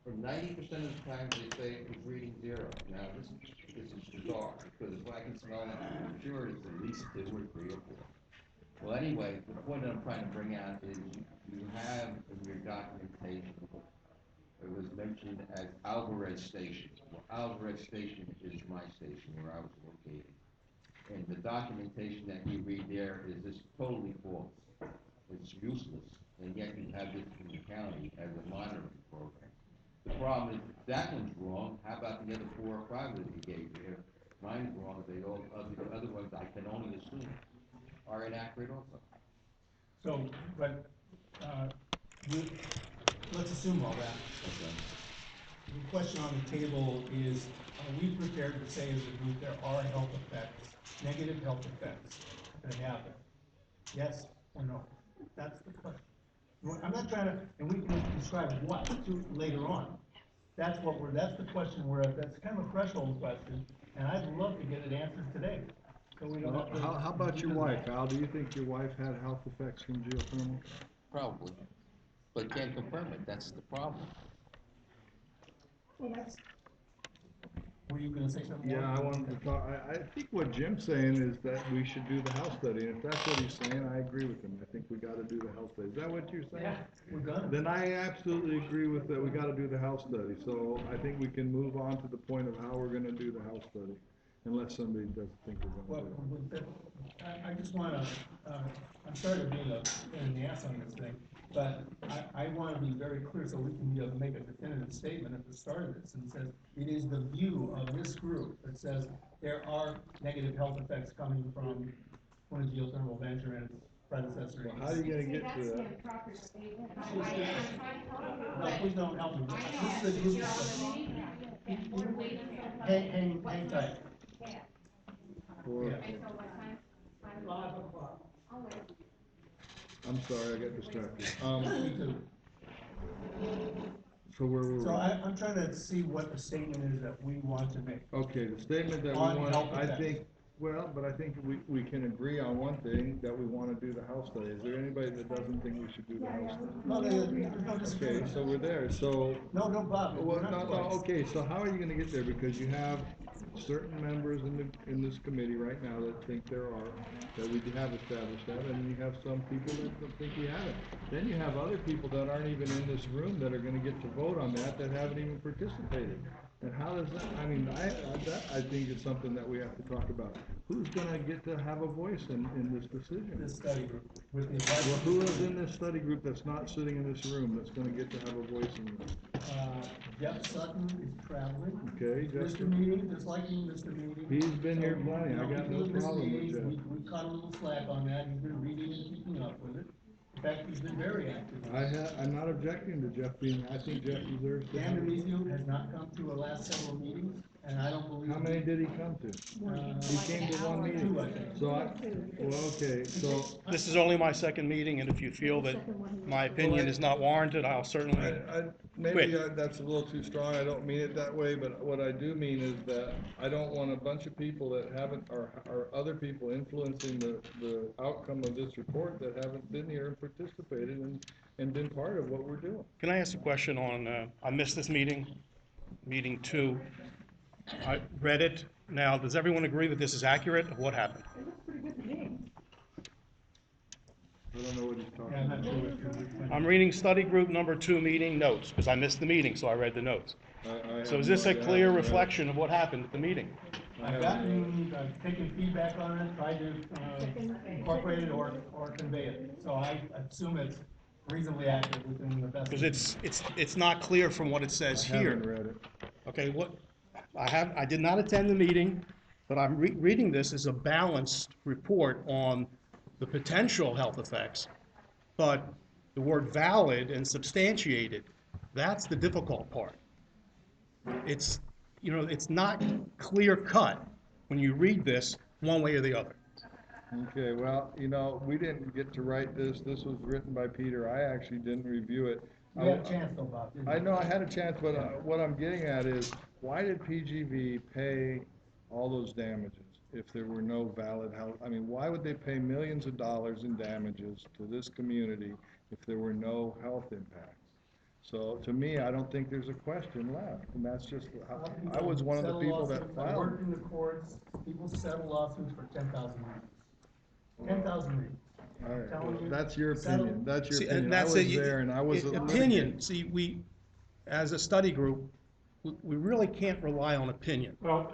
[SPEAKER 9] For 90% of the time, they say it was reading 0. Now, this is bizarre, because if I can smell it, I'm sure it's at least 2 or 3 or 4. Well, anyway, the point that I'm trying to bring out is you have in your documentation, it was mentioned as Alvarez Station. Well, Alvarez Station is my station where I was located. And the documentation that you read there is just totally false. It's useless, and yet you have this in the county as a monitoring program. The problem is, if that one's wrong, how about the other 4 or 5 that you gave here? Mine's wrong, the other ones I can only assume are inaccurate also.
[SPEAKER 2] So, but, let's assume all that.
[SPEAKER 9] Okay.
[SPEAKER 2] The question on the table is, are we prepared to say as a group there are health effects, negative health effects that happen? Yes or no? That's the question. I'm not trying to, and we can describe what to later on. That's the question that's kind of a threshold question, and I'd love to get it answered today. So we don't have to.
[SPEAKER 7] How about your wife, Al? Do you think your wife had health effects from geothermal?
[SPEAKER 9] Probably, but can't confirm it, that's the problem.
[SPEAKER 3] Well, that's,
[SPEAKER 2] Were you gonna say something?
[SPEAKER 7] Yeah, I wanted to talk, I think what Jim's saying is that we should do the house study, and if that's what he's saying, I agree with him. I think we gotta do the house study. Is that what you're saying?
[SPEAKER 2] Yeah, we're done.
[SPEAKER 7] Then I absolutely agree with that, we gotta do the house study, so I think we can move on to the point of how we're gonna do the house study, unless somebody doesn't think we're
[SPEAKER 2] Well,
[SPEAKER 7] gonna do it.
[SPEAKER 2] I just wanna, I'm sorry to be a pain in the ass on this thing, but I wanna be very clear so we can make a definitive statement at the start of this and says, it is the view of this group that says there are negative health effects coming from Puna Geothermal Venture and its predecessor.
[SPEAKER 7] Well, how are you gonna get to
[SPEAKER 5] That's the
[SPEAKER 7] that?
[SPEAKER 5] improper statement.
[SPEAKER 2] I'm No, please don't help me. This is a group discussion. Hang tight.
[SPEAKER 7] Or,
[SPEAKER 2] Yeah.
[SPEAKER 7] I'm sorry, I got distracted.
[SPEAKER 2] Me too.
[SPEAKER 7] So where were we?
[SPEAKER 2] So I'm trying to see what the statement is that we want to make.
[SPEAKER 7] Okay, the statement that we
[SPEAKER 2] On
[SPEAKER 7] want,
[SPEAKER 2] health
[SPEAKER 7] I
[SPEAKER 2] effects.
[SPEAKER 7] think, well, but I think we can agree on one thing, that we wanna do the house study. Is there anybody that doesn't think we should do the house study?
[SPEAKER 2] No, there's no
[SPEAKER 7] Okay,
[SPEAKER 2] disagreement.
[SPEAKER 7] so we're there, so.
[SPEAKER 2] No, Bob,
[SPEAKER 7] Well,
[SPEAKER 2] we're not
[SPEAKER 7] no,
[SPEAKER 2] close.
[SPEAKER 7] okay, so how are you gonna get there? Because you have certain members in this committee right now that think there are, that we have established that, and you have some people that don't think we haven't. Then you have other people that aren't even in this room that are gonna get to vote on that haven't even participated. And how does that, I mean, I think is something that we have to talk about. Who's gonna get to have a voice in this decision?
[SPEAKER 2] This study group with the advice.
[SPEAKER 7] Well, who is in this study group that's not sitting in this room that's gonna get to have a voice in this?
[SPEAKER 2] Jeff Sutton is traveling.
[SPEAKER 7] Okay,
[SPEAKER 2] Mr.
[SPEAKER 7] Jeff.
[SPEAKER 2] Meeting, just like you, Mr. Meeting.
[SPEAKER 7] He's been here
[SPEAKER 2] So,
[SPEAKER 7] plenty. I got no
[SPEAKER 2] people in
[SPEAKER 7] problem with
[SPEAKER 2] this
[SPEAKER 7] Jeff.
[SPEAKER 2] age, we caught a little slack on that, he's been reading and keeping up with it. In fact, he's been very active.
[SPEAKER 7] I'm not objecting to Jeff being, I think Jeff deserves to
[SPEAKER 2] Dan
[SPEAKER 7] have.
[SPEAKER 2] DeMizio has not come to our last several meetings,
[SPEAKER 1] and I don't believe.
[SPEAKER 7] How many did he come to? He came to one meeting.
[SPEAKER 1] Two, I think.
[SPEAKER 7] So well, okay, so
[SPEAKER 2] This is only my second meeting, and if you feel that my opinion is not warranted, I'll certainly
[SPEAKER 7] maybe
[SPEAKER 2] quit.
[SPEAKER 7] that's a little too strong, I don't mean it that way, but what I do mean is that I don't want a bunch of people that haven't, or other people influencing the outcome of this report that haven't been here and participated and been part of what we're doing.
[SPEAKER 2] Can I ask a question on, I missed this meeting, meeting 2. I read it. Now, does everyone agree that this is accurate of what happened?
[SPEAKER 7] I don't know what he's talking
[SPEAKER 1] Yeah, I'm
[SPEAKER 7] about.
[SPEAKER 1] not sure what you're.
[SPEAKER 2] I'm reading study group number 2 meeting notes, because I missed the meeting, so I read the notes.
[SPEAKER 7] I
[SPEAKER 2] So
[SPEAKER 7] have
[SPEAKER 2] is this
[SPEAKER 7] no
[SPEAKER 2] a
[SPEAKER 7] idea. I
[SPEAKER 2] clear
[SPEAKER 7] haven't read it.
[SPEAKER 2] reflection of what happened at the meeting?
[SPEAKER 1] I've taken feedback on it, tried to incorporate it or convey it, so I assume it's reasonably accurate within the best.
[SPEAKER 2] Because it's not clear from what it says
[SPEAKER 7] I haven't
[SPEAKER 2] here.
[SPEAKER 7] read it.
[SPEAKER 2] Okay, I did not attend the meeting, but I'm reading this as a balanced report on the potential health effects, but the word valid and substantiated, that's the difficult part. It's, it's not clear cut when you read this one way or the other.
[SPEAKER 7] Okay, well, we didn't get to write this. This was written by Peter. I actually didn't review it.
[SPEAKER 1] You had a chance though, Bob, didn't you?
[SPEAKER 7] I know I had a chance, but what I'm getting at is, why did PGV pay all those damages if there were no valid health? I mean, why would they pay millions of dollars in damages to this community if there were no health impacts? So to me, I don't think there's a question left, and that's just, I was one of the people that
[SPEAKER 1] I
[SPEAKER 7] filed.
[SPEAKER 1] worked in the courts, people settle lawsuits for 10,000 reasons. 10,000 reasons.
[SPEAKER 7] All right,
[SPEAKER 1] Telling
[SPEAKER 7] well,
[SPEAKER 1] you,
[SPEAKER 7] that's your
[SPEAKER 1] settle.
[SPEAKER 7] opinion, that's your
[SPEAKER 2] See,
[SPEAKER 7] opinion.
[SPEAKER 2] and
[SPEAKER 7] I
[SPEAKER 2] that's
[SPEAKER 7] was there and I was a
[SPEAKER 2] opinion.
[SPEAKER 7] litigant.
[SPEAKER 2] See, we, as a study group, we really can't rely on opinion.
[SPEAKER 4] Well,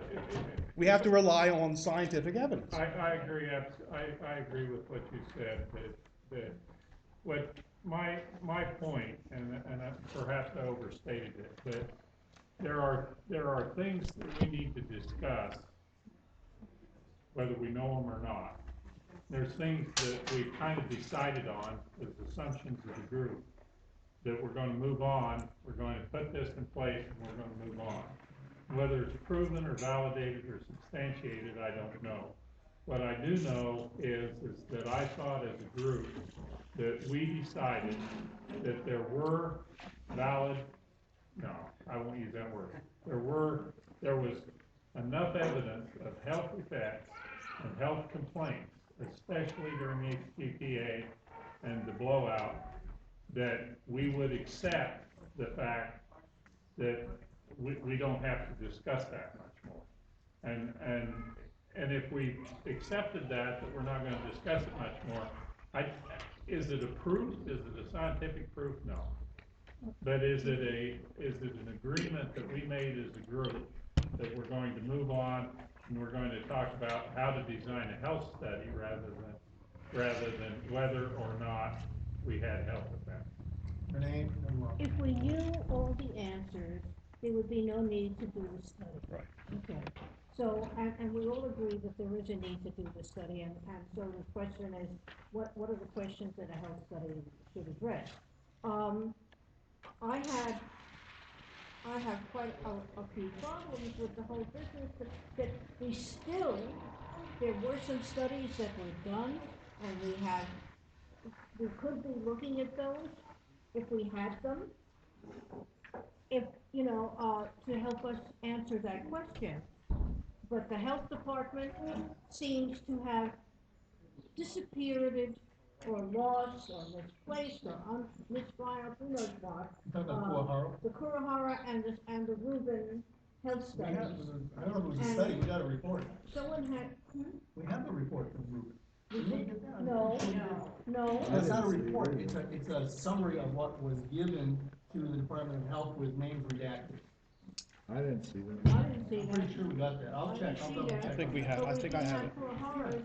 [SPEAKER 2] We have to rely on scientific evidence.
[SPEAKER 4] I agree, I agree with what you said, that what my point, and perhaps I overstated it, but there are things that we need to discuss, whether we know them or not. There's things that we've kind of decided on as assumptions of the group, that we're going to move on, we're going to put this in place, and we're going to move on. Whether it's proven or validated or substantiated, I don't know. What I do know is that I thought as a group that we decided that there were valid, no, I won't use that word. There was enough evidence of health effects and health complaints, especially during the HPPA and the blowout, that we would accept the fact that we don't have to discuss that much more. And if we accepted that we're not going to discuss it much more, is it a proof? Is it a scientific proof? No. But is it an agreement that we made as a group that we're going to move on and we're going to talk about how to design a health study rather than whether or not we had health effects?
[SPEAKER 1] Renee,
[SPEAKER 5] If we knew all the answers, there would be no need to do the study.
[SPEAKER 2] Right.
[SPEAKER 5] Okay, so, and we all agree that there is a need to do the study, and so the question is, what are the questions that a health study should address? I have quite a few problems with the whole business, that there were some studies that were done, and we could be looking at those if we had them, to help us answer that question. But the health department seems to have disappeared or lost or misplaced or misfiled, who knows what.
[SPEAKER 1] talking about Kuahara?
[SPEAKER 5] The Kurihara and the Rubin health
[SPEAKER 1] We
[SPEAKER 5] studies.
[SPEAKER 1] have, I don't know if it was a study, we got a report.
[SPEAKER 5] Someone had,
[SPEAKER 1] We have the report from Ruben.
[SPEAKER 5] no.
[SPEAKER 1] That's not a report, it's a summary of what was given to the Department of Health with names redacted.
[SPEAKER 7] I didn't see that.
[SPEAKER 5] I didn't see
[SPEAKER 1] I'm
[SPEAKER 5] that.
[SPEAKER 1] pretty sure we got that, I'll check, I'll double check.
[SPEAKER 2] I think we
[SPEAKER 1] on
[SPEAKER 2] have,
[SPEAKER 1] that.
[SPEAKER 2] I think I have it.
[SPEAKER 1] Kuahara,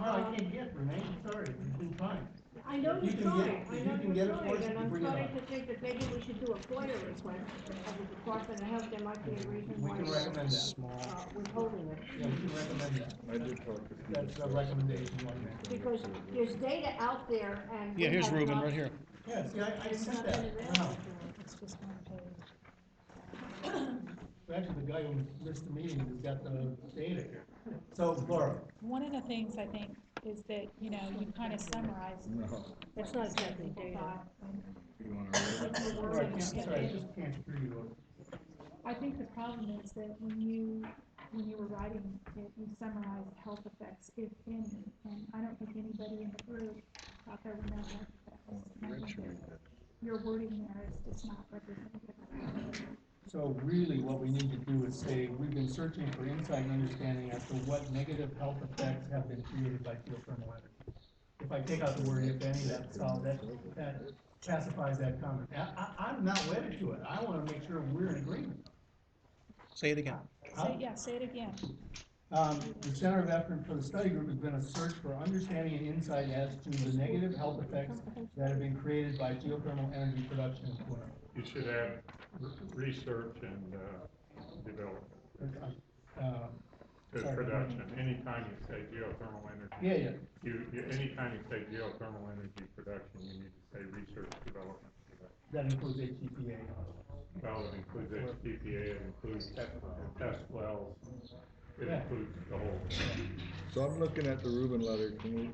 [SPEAKER 1] I can't get, Renee, I'm sorry, you've been trying.
[SPEAKER 5] I know
[SPEAKER 1] If you
[SPEAKER 5] you're
[SPEAKER 1] can get-
[SPEAKER 5] trying,
[SPEAKER 1] if you can get it for us,
[SPEAKER 5] and I'm
[SPEAKER 1] bring it
[SPEAKER 5] starting
[SPEAKER 1] on.
[SPEAKER 5] to think that maybe we should do a FOIA request of the Department of Health. There might be a reason
[SPEAKER 1] We
[SPEAKER 5] why
[SPEAKER 1] can
[SPEAKER 5] we're
[SPEAKER 1] recommend that.
[SPEAKER 5] withholding it.
[SPEAKER 1] Yeah, we can recommend that.
[SPEAKER 7] I did talk to Peter.
[SPEAKER 1] That's a recommendation one day.
[SPEAKER 5] Because there's data out there and.
[SPEAKER 2] Yeah,
[SPEAKER 5] we
[SPEAKER 2] here's
[SPEAKER 5] have
[SPEAKER 2] Ruben,
[SPEAKER 5] not-
[SPEAKER 2] right here.
[SPEAKER 1] Yeah, see, I
[SPEAKER 5] It's
[SPEAKER 1] sent
[SPEAKER 5] not
[SPEAKER 1] that,
[SPEAKER 5] been available
[SPEAKER 1] wow.
[SPEAKER 5] to us.
[SPEAKER 6] It's just one page.
[SPEAKER 1] actually, the guy who missed the meeting has got the data here. So, Laura,
[SPEAKER 6] One of the things I think is that, you kind of summarized
[SPEAKER 7] No,
[SPEAKER 5] That's not
[SPEAKER 6] what
[SPEAKER 5] exactly
[SPEAKER 6] people
[SPEAKER 5] data.
[SPEAKER 6] thought when
[SPEAKER 7] you wanna read it?
[SPEAKER 6] you were
[SPEAKER 1] Laura, I
[SPEAKER 6] working
[SPEAKER 1] can't,
[SPEAKER 6] on
[SPEAKER 1] sorry, I
[SPEAKER 6] it.
[SPEAKER 1] just can't hear you.
[SPEAKER 6] I think the problem is that when you were writing it, you summarized health effects, if any, and I don't think anybody in the group thought there were no health effects. And I think that your wording there is just not representative.
[SPEAKER 1] So really, what we need to do is say, we've been searching for insight and understanding as to what negative health effects have been created by geothermal energy. If I take out the word if any, that pacifies that comment. I'm not wedded to it. I wanna make sure we're in agreement.
[SPEAKER 2] Say it again.
[SPEAKER 6] Say it again.
[SPEAKER 1] The center of effort for the study group has been a search for understanding and insight as to the negative health effects that have been created by geothermal energy production in Puna.
[SPEAKER 4] You should add research and, development to
[SPEAKER 1] Sorry.
[SPEAKER 4] production. Anytime you say geothermal energy.
[SPEAKER 1] Yeah.
[SPEAKER 4] Anytime you say geothermal energy production, you need to say research development for that.
[SPEAKER 1] That includes HEPA.
[SPEAKER 4] Well, it includes HPPA, it includes test wells, it
[SPEAKER 1] Yeah.
[SPEAKER 4] includes the whole.
[SPEAKER 7] So I'm looking at the Rubin letter, can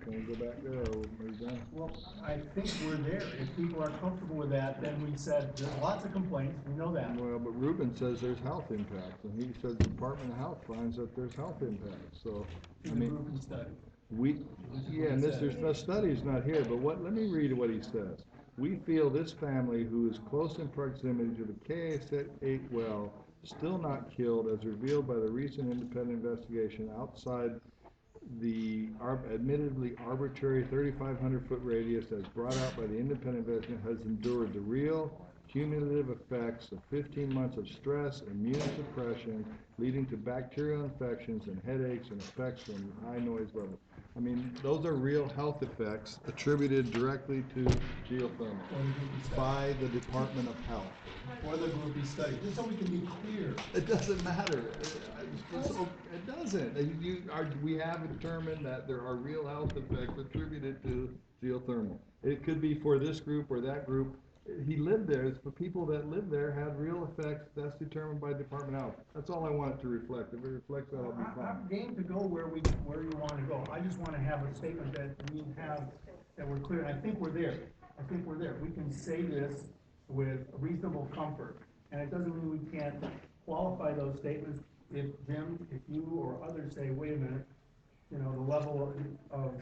[SPEAKER 7] we go back there, or are we done?
[SPEAKER 1] Well, I think we're there. If people are comfortable with that, then we said, there's lots of complaints, we know that.
[SPEAKER 7] Well, but Rubin says there's health impacts, and he said the Department of Health finds that there's health impacts, so, I
[SPEAKER 1] In the
[SPEAKER 7] mean,
[SPEAKER 1] group and study.
[SPEAKER 7] and the study's not here, but let me read what he says. We feel this family, who is close in proximity to the KS8 well, still not killed, as revealed by the recent independent investigation outside the admittedly arbitrary 3,500-foot radius as brought out by the independent investigation, has endured the real cumulative effects of 15 months of stress, immune suppression, leading to bacterial infections and headaches and effects from high noise levels. I mean, those are real health effects attributed directly to geothermal by the Department of Health.
[SPEAKER 1] Or the groupie study, just so we can be clear.
[SPEAKER 7] It doesn't matter. It doesn't. We have determined that there are real health effects attributed to geothermal. It could be for this group or that group. He lived there. It's for people that live there had real effects. That's determined by Department of Health. That's all I want it to reflect. If it reflects that, I'll be fine.
[SPEAKER 1] I'm game to go where you want to go. I just want to have a statement that we have, that we're clear. I think we're there. We can say this with reasonable comfort. And it doesn't mean we can't qualify those statements if Jim, if you or others say, wait a minute, the level of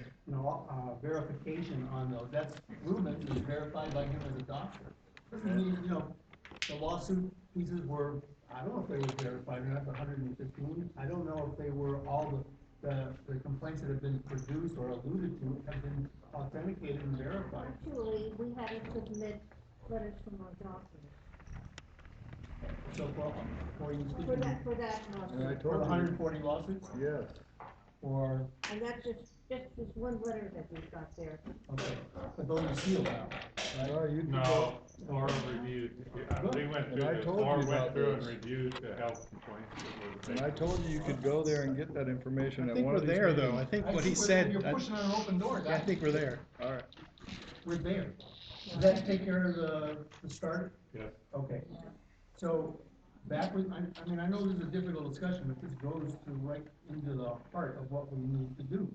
[SPEAKER 1] verification on those. That's Rubin is verified by him as a doctor. Doesn't mean, the lawsuit pieces were, I don't know if they were verified or not, the 115. I don't know if they were all the complaints that have been produced or alluded to have been authenticated and verified.
[SPEAKER 5] Actually, we had to submit letters from our doctors.
[SPEAKER 1] So for you speaking.
[SPEAKER 5] For that
[SPEAKER 7] And I
[SPEAKER 5] lawsuit.
[SPEAKER 1] For
[SPEAKER 7] told
[SPEAKER 1] the
[SPEAKER 7] you.
[SPEAKER 1] 140 lawsuits?
[SPEAKER 7] Yes.
[SPEAKER 1] Or,
[SPEAKER 5] And that's just this one letter that we've got there.
[SPEAKER 1] okay, but those are sealed now, right?
[SPEAKER 7] No, you can
[SPEAKER 4] No,
[SPEAKER 7] go.
[SPEAKER 4] Laura reviewed, they went
[SPEAKER 7] And I
[SPEAKER 4] through,
[SPEAKER 7] told you
[SPEAKER 4] Laura
[SPEAKER 7] about
[SPEAKER 4] went through and
[SPEAKER 7] this.
[SPEAKER 4] reviewed the health complaints that were
[SPEAKER 7] And I
[SPEAKER 4] made.
[SPEAKER 7] told you could go there and get that information
[SPEAKER 2] I
[SPEAKER 7] at
[SPEAKER 2] think
[SPEAKER 7] one
[SPEAKER 2] we're
[SPEAKER 7] of these
[SPEAKER 2] there, though.
[SPEAKER 7] meetings.
[SPEAKER 2] I think
[SPEAKER 1] I
[SPEAKER 2] what he
[SPEAKER 1] think
[SPEAKER 2] said,
[SPEAKER 1] You're pushing on an open door,
[SPEAKER 2] I
[SPEAKER 1] guys.
[SPEAKER 2] think we're there. All right.
[SPEAKER 1] We're there. Does that take care of the start?
[SPEAKER 4] Yes.
[SPEAKER 1] Okay. So, I know this is a difficult discussion, but this goes to right into the heart of what we need to do.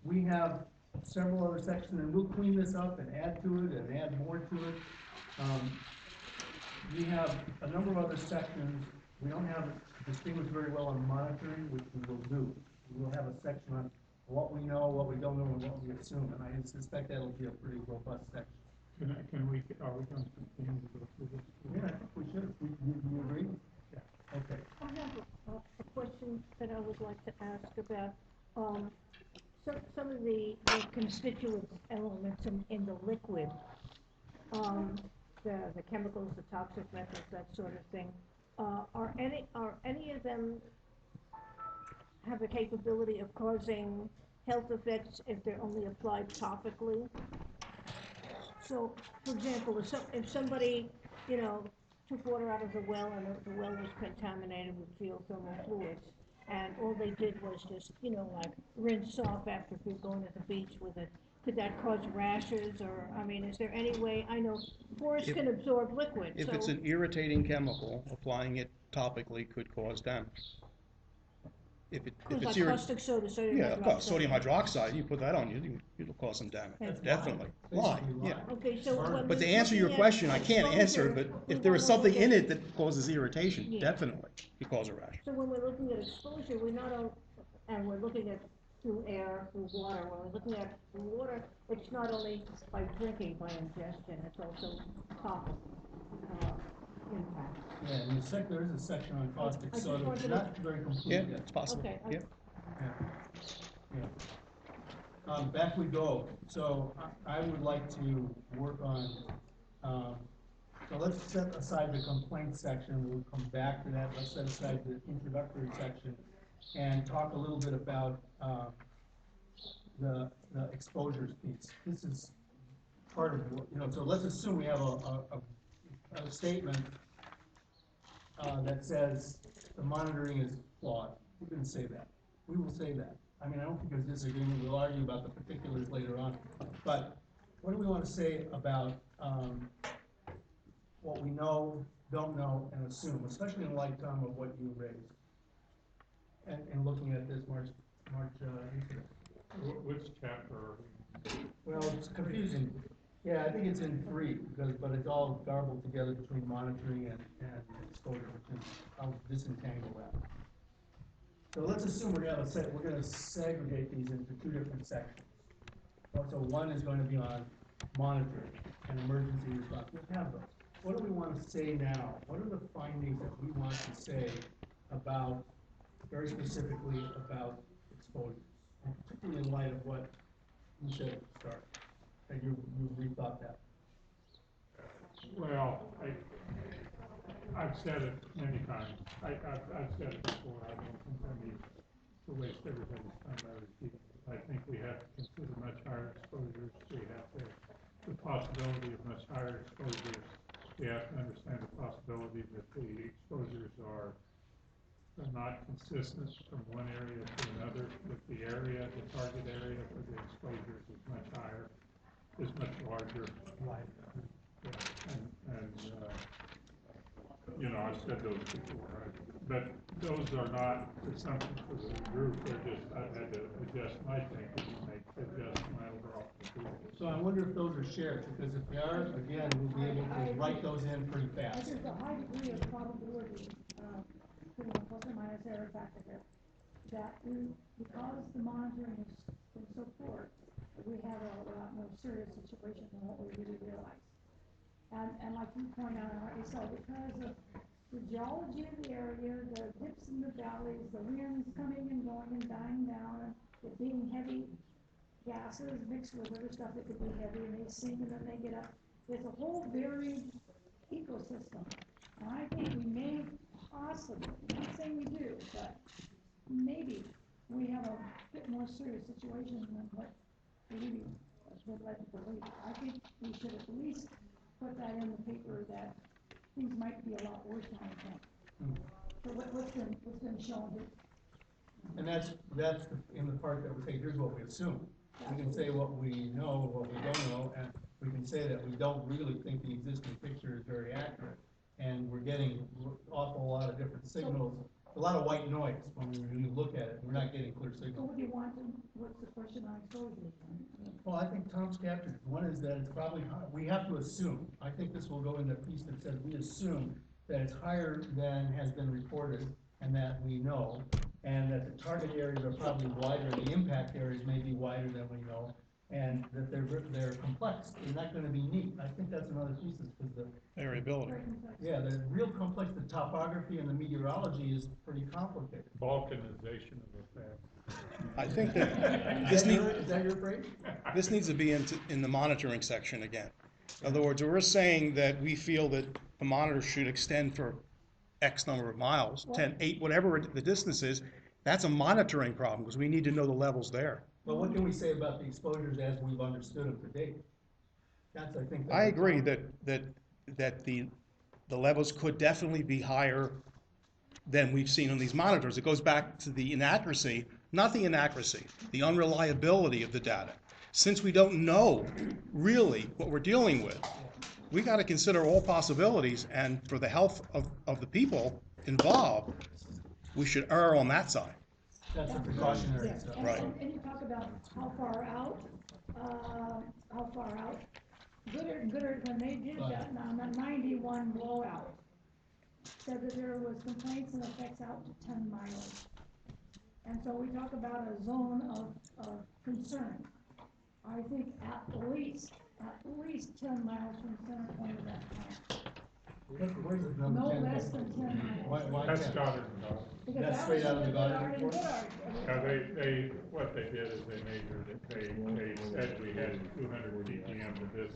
[SPEAKER 1] We have several other sections, and we'll clean this up and add to it and add more to it. We have a number of other sections. We don't have distinguished very well on monitoring, which we will do. We will have a section on what we know, what we don't know, and what we assume, and I suspect that'll be a pretty robust section.
[SPEAKER 4] Are we going to continue to go through this?
[SPEAKER 1] Yeah, I think we should. You agree?
[SPEAKER 4] Yeah.
[SPEAKER 1] Okay.
[SPEAKER 5] I have a question that I would like to ask about, some of the constituent elements in the liquid, the chemicals, the toxic metals, that sort of thing. Are any of them have the capability of causing health effects if they're only applied topically? So, for example, if somebody, took water out of the well and the well was contaminated with geothermal fluids, and all they did was just, like rinse off after going to the beach with could that cause rashes, or, I mean, is there any way, I know forests
[SPEAKER 2] If-
[SPEAKER 5] can absorb liquid,
[SPEAKER 2] If it's
[SPEAKER 5] so,
[SPEAKER 2] an irritating chemical, applying it topically could cause damage. If
[SPEAKER 5] cause
[SPEAKER 2] it's
[SPEAKER 5] like caustic soda, sodium
[SPEAKER 2] yeah, of course,
[SPEAKER 5] hydroxide.
[SPEAKER 2] sodium hydroxide, you put that on you, it'll cause some damage,
[SPEAKER 5] That's
[SPEAKER 2] definitely.
[SPEAKER 1] lime.
[SPEAKER 2] Lime, yeah.
[SPEAKER 5] Okay, so
[SPEAKER 1] Burn.
[SPEAKER 5] when
[SPEAKER 2] But to
[SPEAKER 5] we're
[SPEAKER 2] answer your
[SPEAKER 5] looking at
[SPEAKER 2] question, I can't answer,
[SPEAKER 5] exposure,
[SPEAKER 2] but
[SPEAKER 5] we
[SPEAKER 2] if there is
[SPEAKER 5] wanna
[SPEAKER 2] something
[SPEAKER 5] look
[SPEAKER 2] in
[SPEAKER 5] at-
[SPEAKER 2] it that causes irritation,
[SPEAKER 5] Yeah.
[SPEAKER 2] definitely, it cause a rash.
[SPEAKER 5] So when we're looking at exposure, we not only, and we're looking at through air, through water, when we're looking at through water, it's not only by drinking, by ingestion, it's also topical, impact.
[SPEAKER 1] Yeah, and there is a section on caustic
[SPEAKER 5] I just
[SPEAKER 1] soda,
[SPEAKER 5] wanted to-
[SPEAKER 1] not very complete
[SPEAKER 2] Yeah,
[SPEAKER 1] yet.
[SPEAKER 2] it's possible,
[SPEAKER 5] Okay,
[SPEAKER 2] yeah.
[SPEAKER 1] Yeah. Back we go. So I would like to work on, so let's set aside the complaint section. We'll come back to that. Let's set aside the introductory section and talk a little bit about the exposures piece. This is part of, so let's assume we have a statement that says the monitoring is flawed. We're gonna say that. We will say that. I mean, I don't think there's disagreement. We'll argue about the particulars later on. But what do we want to say about what we know, don't know, and assume, especially in light, Tom, of what you raised? And looking at this March incident.
[SPEAKER 4] Which chapter are we?
[SPEAKER 1] Well, it's confusing. Yeah, I think it's in 3, but it's all garbled together between monitoring and exposure, which is, I'll disentangle that. So let's assume we're gonna segregate these into 2 different sections. So one is going to be on monitoring and emergency response. We'll have those. What do we want to say now? What are the findings that we want to say about, very specifically about exposures? And particularly in light of what you said at the start, that you rethought that.
[SPEAKER 4] Well, I've said it many times. I've said it before. I don't think I need to waste everybody's time by repeating it. I think we have to consider much higher exposures. We have the possibility of much higher exposures. We have to understand the possibility that the exposures are not consistent from one area to another, that the area, the target area for the exposures is much higher, is much larger. Yeah, I've said those before, but those are not assumptions for the group. They're just, I've had to adjust my thinking to adjust my overall conclusion.
[SPEAKER 1] So I wonder if those are shared, because if they are, again, we'll be able to write those in pretty fast.
[SPEAKER 3] There's a high degree of probability, plus or minus error factor there, that because the monitoring has been so poor, we have a lot more serious situation than what we really realize. And like you point out, and rightly so, because of the geology of the area, the dips and the valleys, the winds coming and going and dying down, and it being heavy gases mixed with other stuff that could be heavy, and they sink and then they get up. There's a whole varied ecosystem. And I think we may possibly, not saying we do, but maybe we have a bit more serious situation than what we really would like to believe. I think we should at least put that in the paper that things might be a lot worse than I think. So what's been shown here?
[SPEAKER 1] And that's in the part that we say, here's what we assume. We can say what we know, what we don't know, and we can say that we don't really think the existing picture is very accurate. And we're getting an awful lot of different signals, a lot of white noise when we really look at it. We're not getting clear
[SPEAKER 3] So
[SPEAKER 1] signals.
[SPEAKER 3] what do you want, what's the question on exposure?
[SPEAKER 1] Well, I think Tom's captured it. One is that it's probably high. We have to assume. I think this will go in the piece that says we assume that it's higher than has been reported and that we know, and that the target areas are probably wider, the impact areas may be wider than we know, and that they're complex. They're not going to be neat. I think that's another piece because the
[SPEAKER 2] Variability.
[SPEAKER 1] yeah, the real complex. The topography and the meteorology is pretty complicated.
[SPEAKER 4] Balkanization of the past.
[SPEAKER 2] I think that
[SPEAKER 1] Is that your phrase?
[SPEAKER 2] this needs to be in the monitoring section again. In other words, we're saying that we feel that the monitor should extend for X number of miles, 10, 8, whatever the distance is. That's a monitoring problem because we need to know the levels there.
[SPEAKER 1] But what can we say about the exposures as we've understood them to date? That's, I think.
[SPEAKER 2] I agree that the levels could definitely be higher than we've seen on these monitors. It goes back to the inaccuracy, not the inaccuracy, the unreliability of the data. since we don't know really what we're dealing with, we gotta consider all possibilities, and for the health of the people involved, we should err on that side.
[SPEAKER 1] That's a precautionary
[SPEAKER 3] Yeah,
[SPEAKER 1] stuff.
[SPEAKER 2] Right.
[SPEAKER 3] and you talk about how far out. Goodard, when they did that, on the 91 blowout, said that there was complaints and effects out to 10 miles. And so we talk about a zone of concern. I think at least 10 miles from the center point of that plant.
[SPEAKER 1] Where's the number
[SPEAKER 3] No
[SPEAKER 1] 10?
[SPEAKER 3] less than 10 miles.
[SPEAKER 1] Why
[SPEAKER 4] That's
[SPEAKER 1] 10?
[SPEAKER 4] Goddard.
[SPEAKER 3] Because
[SPEAKER 1] That's
[SPEAKER 3] that
[SPEAKER 1] straight
[SPEAKER 3] was
[SPEAKER 1] out of the Goddard
[SPEAKER 3] Goddard and
[SPEAKER 1] report?
[SPEAKER 3] Goddard.
[SPEAKER 4] Yeah, what they did is they measured it, they said we had 200 ppm of this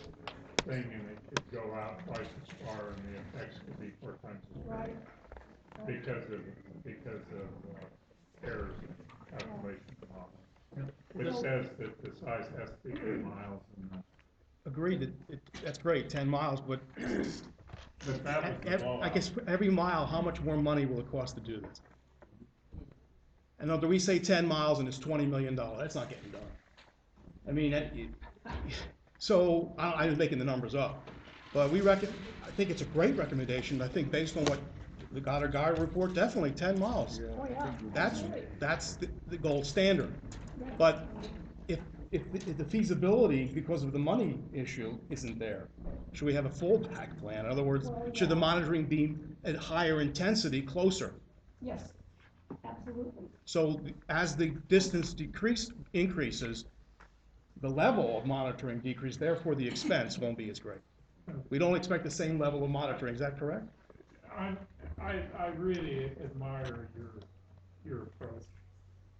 [SPEAKER 4] thing, and it could go out twice as far, and the effects could be 4 times as
[SPEAKER 3] Right.
[SPEAKER 4] big because of errors in calculation of the model. Which says that the size has to be 10 miles, and
[SPEAKER 2] Agreed, that's great, 10 miles, but
[SPEAKER 4] that was the blowout.
[SPEAKER 2] I guess for every mile, how much more money will it cost to do this? And do we say 10 miles and it's $20 million? That's not getting done. I mean, so I'm making the numbers up, but I think it's a great recommendation. I think based on what the Goddard report, definitely 10 miles.
[SPEAKER 3] Oh, yeah.
[SPEAKER 2] That's the gold standard. But if the feasibility, because of the money issue, isn't there, should we have a fallback plan? In other words, should the monitoring be at higher intensity, closer?
[SPEAKER 3] Yes, absolutely.
[SPEAKER 2] So as the distance increases, the level of monitoring decreases, therefore the expense won't be as great. We don't expect the same level of monitoring, is that correct?
[SPEAKER 4] I really admire your approach.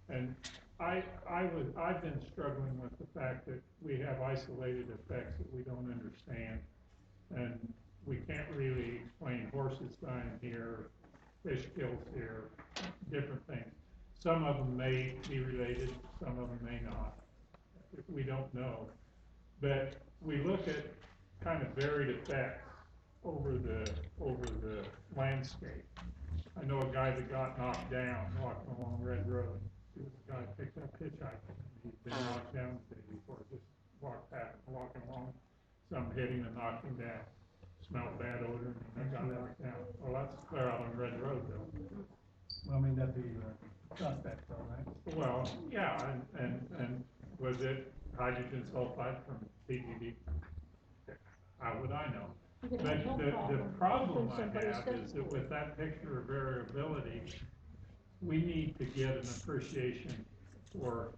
[SPEAKER 4] And I've been struggling with the fact that we have isolated effects that we don't understand. And we can't really explain horses dying here, fish kills here, different things. Some of them may be related, some of them may not. We don't know. But we look at kind of varied effects over the landscape. I know a guy that got knocked down walking along Red Road. He was a guy that picked up hitchhiking. He'd been knocked down the day before, just walking along. Some hit him and knocked him down. Smelled bad odor, and he got knocked down. Well, that's clear out on Red Road, though.
[SPEAKER 1] Well, I mean, that'd be suspect, though, right?
[SPEAKER 4] Well, yeah, and was it hydrogen sulfide from PGD? How would I know? But the problem I have is that with that picture of variability, we need to get an appreciation for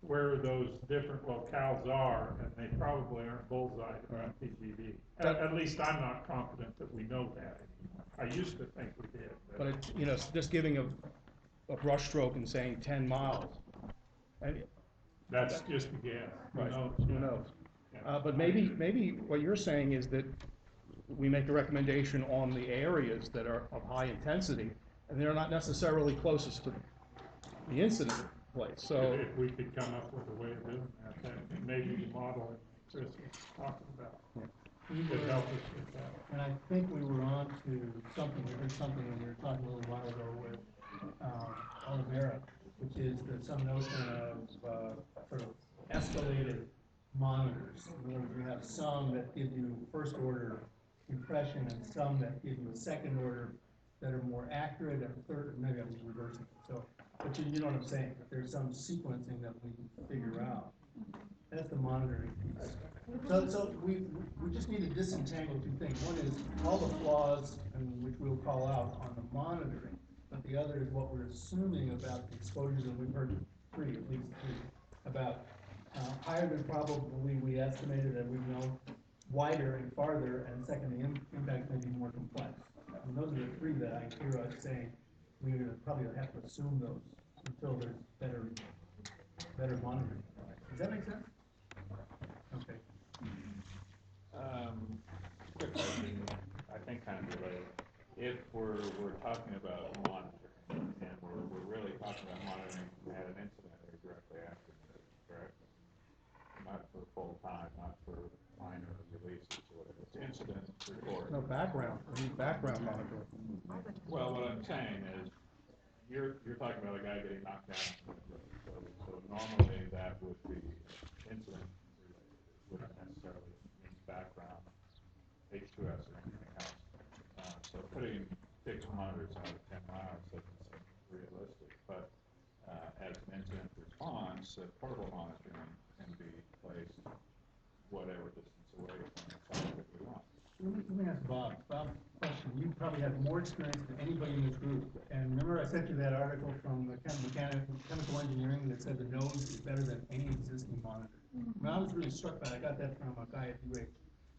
[SPEAKER 4] where those different locales are, and they probably aren't bullseye around PGD. At least I'm not confident that we know that anymore. I used to think we did.
[SPEAKER 2] But it's just giving a brush stroke and saying 10 miles.
[SPEAKER 4] That's just a guess.
[SPEAKER 2] Right.
[SPEAKER 4] Who knows? Yeah.
[SPEAKER 2] But maybe what you're saying is that we make a recommendation on the areas that are of high intensity, and they're not necessarily closest to the incident place, so.
[SPEAKER 4] If we could come up with a way of doing that maybe the model that Chris was talking about could help us with that.
[SPEAKER 1] And I think we were on to something, we heard something when we were talking a little while ago with Oliveira, which is some notion of sort of escalated monitors. In other words, you have some that give you first order impression and some that give you a second order that are more accurate, and third, maybe I'm just reversing it. So, but you know what I'm saying, that there's some sequencing that we can figure out. That's the monitoring piece. So we just need to disentangle two things. One is all the flaws, and which we'll call out on the monitoring, but the other is what we're assuming about the exposures, and we've heard at least three, about higher than probably we estimated, and we've known wider and farther, and second, the impact may be more complex. And those are the three that I hear us saying we probably have to assume those until there's better monitoring. Does that make sense? Okay.
[SPEAKER 10] Quick question, I think kind of related. If we're talking about monitoring, and we're really talking about monitoring at an incident or directly after, correct? Not for full time, not for minor releases or whatever. It's incident report.
[SPEAKER 2] No background, we need background monitoring.
[SPEAKER 10] Well, what I'm saying is, you're talking about a guy getting knocked down. So normally that would be incident related. It wouldn't necessarily mean background H2S or anything else. So putting fixed monitors out at 10 miles doesn't seem realistic, but as an incident response, portable monitoring can be placed whatever distance away from the site that we want.
[SPEAKER 1] Let me ask Bob. Bob, question. You probably have more experience than anybody in this group. And remember I sent you that article from the chemical engineering that said the nose is better than any existing monitor. And I was really struck by it. I got that from a guy at UH.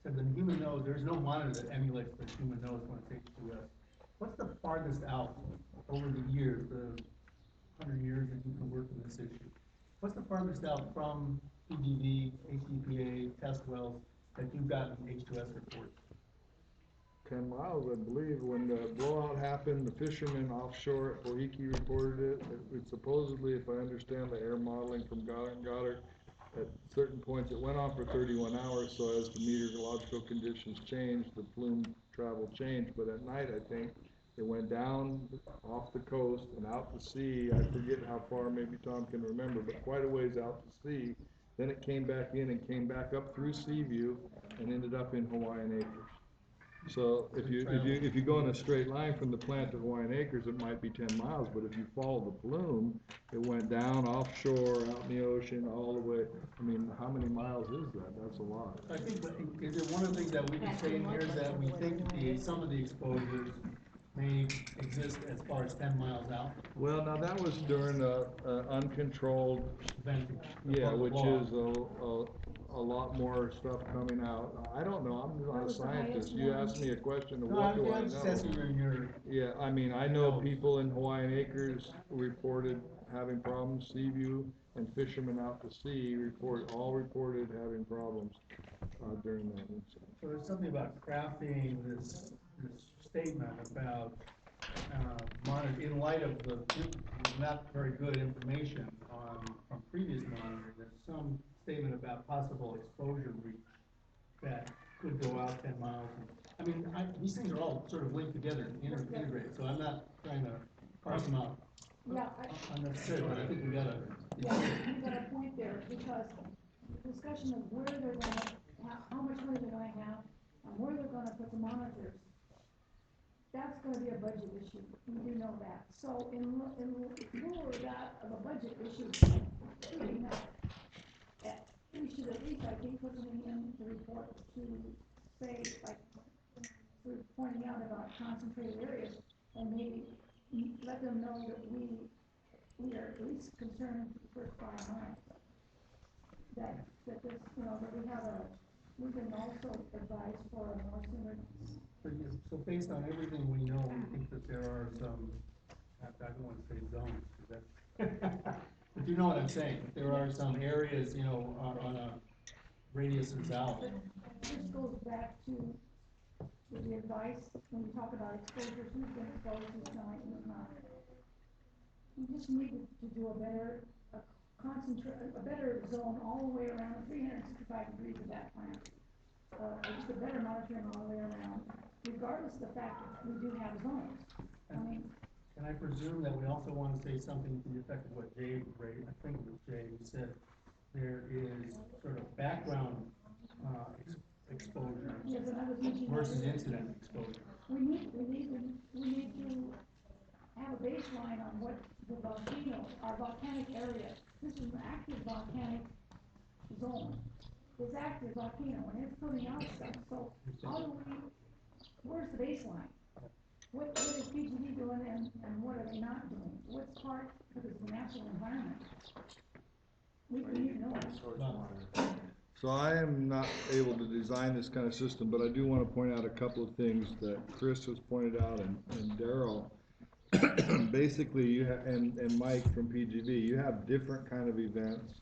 [SPEAKER 1] Said the human nose, there's no monitor that emulates the human nose when it's H2S. What's the farthest out over the years, the 100 years that you've been working this issue? What's the farthest out from PGV, HEPA, test wells that you've gotten H2S reports?
[SPEAKER 7] 10 miles, I believe. When the blowout happened, the fishermen offshore at Pohoiki reported it. It supposedly, if I understand the air modeling from Goddard, at certain points it went on for 31 hours, so as the meteorological conditions changed, the plume travel changed. But at night, I think, it went down off the coast and out to sea. I forget how far, maybe Tom can remember, but quite a ways out to sea. Then it came back in and came back up through Seaview and ended up in Hawaiian Acres. So if you go in a straight line from the plant to Hawaiian Acres, it might be 10 miles, but if you follow the plume, it went down offshore, out in the ocean, all the way. I mean, how many miles is that? That's a lot.
[SPEAKER 1] I think, is it one of the things that we can say in here is that we think some of the exposures may exist as far as 10 miles out?
[SPEAKER 7] Well, now that was during uncontrolled
[SPEAKER 1] Venting.
[SPEAKER 7] yeah, which is a lot more stuff coming out. I don't know, I'm not a scientist. You asked me a question of what do I know? Yeah, I mean, I know people in Hawaiian Acres reported having problems. Seaview and fishermen out to sea all reported having problems during that incident.
[SPEAKER 1] So there's something about crafting this statement about in light of the not very good information from previous monitoring. There's some statement about possible exposure reach that could go out 10 miles. I mean, these things are all sort of linked together and integrated, so I'm not trying to parse them out unnecessarily, but I think we got
[SPEAKER 3] a point there, because the discussion of where they're gonna, how much money they're gonna have, and where they're gonna put the monitors, that's gonna be a budget issue. We do know that. So in lieu of that, of a budget issue, we should at least, I think, put something in the report to say, like, we're pointing out about concentrated areas, and maybe let them know that we are at least concerned for the first 5 miles. That this, that we can also advise for a more similar.
[SPEAKER 1] So based on everything we know, we think that there are some, I don't want to say zones, but you know what I'm saying. There are some areas, on a radius out.
[SPEAKER 3] This goes back to the advice when you talk about exposure, who's been exposed, who's not. We just need to do a better zone all the way around 365 degrees of that plant. Just a better monitoring all the way around, regardless of the fact that we do have zones.
[SPEAKER 1] And I presume that we also want to say something to the effect of what Jay raised. I think it was Jay who said there is sort of background exposure versus incident exposure.
[SPEAKER 3] We need to have a baseline on what the volcano, our volcanic area. This is an active volcanic zone. It's active volcano, and it's putting out stuff. So where's the baseline? What is PGD doing and what are they not doing? What's part of the natural environment? We need to know.
[SPEAKER 7] So I am not able to design this kind of system, but I do want to point out a couple of things that Chris has pointed out and Darryl. Basically, you have, and Mike from PGV, you have different kind of events.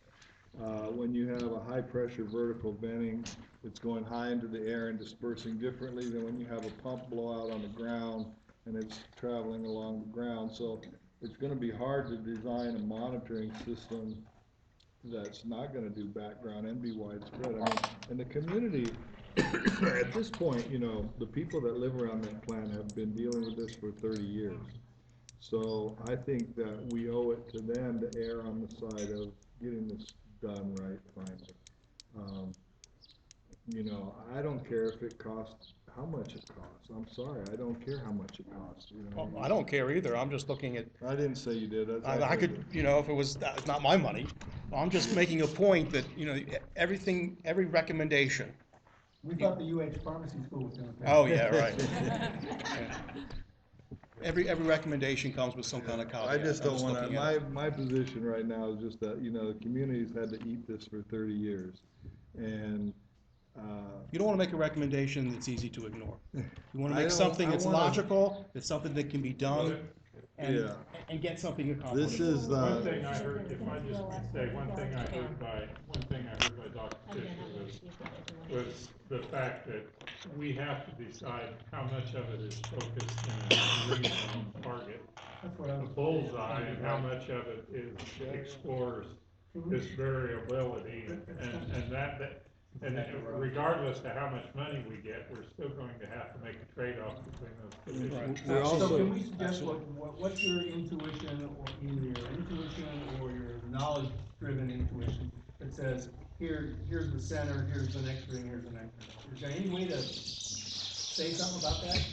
[SPEAKER 7] When you have a high pressure vertical venting, it's going high into the air and dispersing differently than when you have a pump blowout on the ground and it's traveling along the ground. So it's going to be hard to design a monitoring system that's not going to do background and be widespread. I mean, in the community, at this point, the people that live around that plant have been dealing with this for 30 years. So I think that we owe it to them to err on the side of getting this done right finally. You know, I don't care if it costs, how much it costs. I'm sorry, I don't care how much it costs, you know.
[SPEAKER 2] Well, I don't care either, I'm just looking at,
[SPEAKER 7] I didn't say you did, that's.
[SPEAKER 2] I could, you know, if it was, it's not my money, I'm just making a point that, you know, everything, every recommendation.
[SPEAKER 1] We thought the UH pharmacy school was gonna pay.
[SPEAKER 2] Oh, yeah, right. Yeah. Every recommendation comes with some kind of caveat.
[SPEAKER 7] I just
[SPEAKER 2] I'm
[SPEAKER 7] don't wanna,
[SPEAKER 2] looking at it.
[SPEAKER 7] my position right now is just that, you know, the community's had to eat this for 30 years. And,
[SPEAKER 2] You don't wanna make a recommendation that's easy to ignore. You wanna
[SPEAKER 7] I
[SPEAKER 2] make
[SPEAKER 7] don't-
[SPEAKER 2] something
[SPEAKER 7] I
[SPEAKER 2] that's
[SPEAKER 7] wanna-
[SPEAKER 2] logical, that's something that can be done, and,
[SPEAKER 7] Yeah.
[SPEAKER 2] and get something accomplished.
[SPEAKER 7] this is
[SPEAKER 4] One
[SPEAKER 7] the,
[SPEAKER 4] thing I heard, if I just can say, one thing I heard by Dr. Fisher was the fact that we have to decide how much of it is focused in a green zone target,
[SPEAKER 1] That's what I
[SPEAKER 4] a
[SPEAKER 1] was.
[SPEAKER 4] bullseye, and how much of it is explores this variability, and and regardless of how much money we get, we're still going to have to make a trade-off between those two
[SPEAKER 2] Right.
[SPEAKER 4] issues.
[SPEAKER 7] we're
[SPEAKER 1] So
[SPEAKER 7] also,
[SPEAKER 1] can we suggest what's your intuition, or either your intuition or your knowledge-driven intuition that says, here's the center, here's the next ring, here's the next ring? Is there any way to say something about that?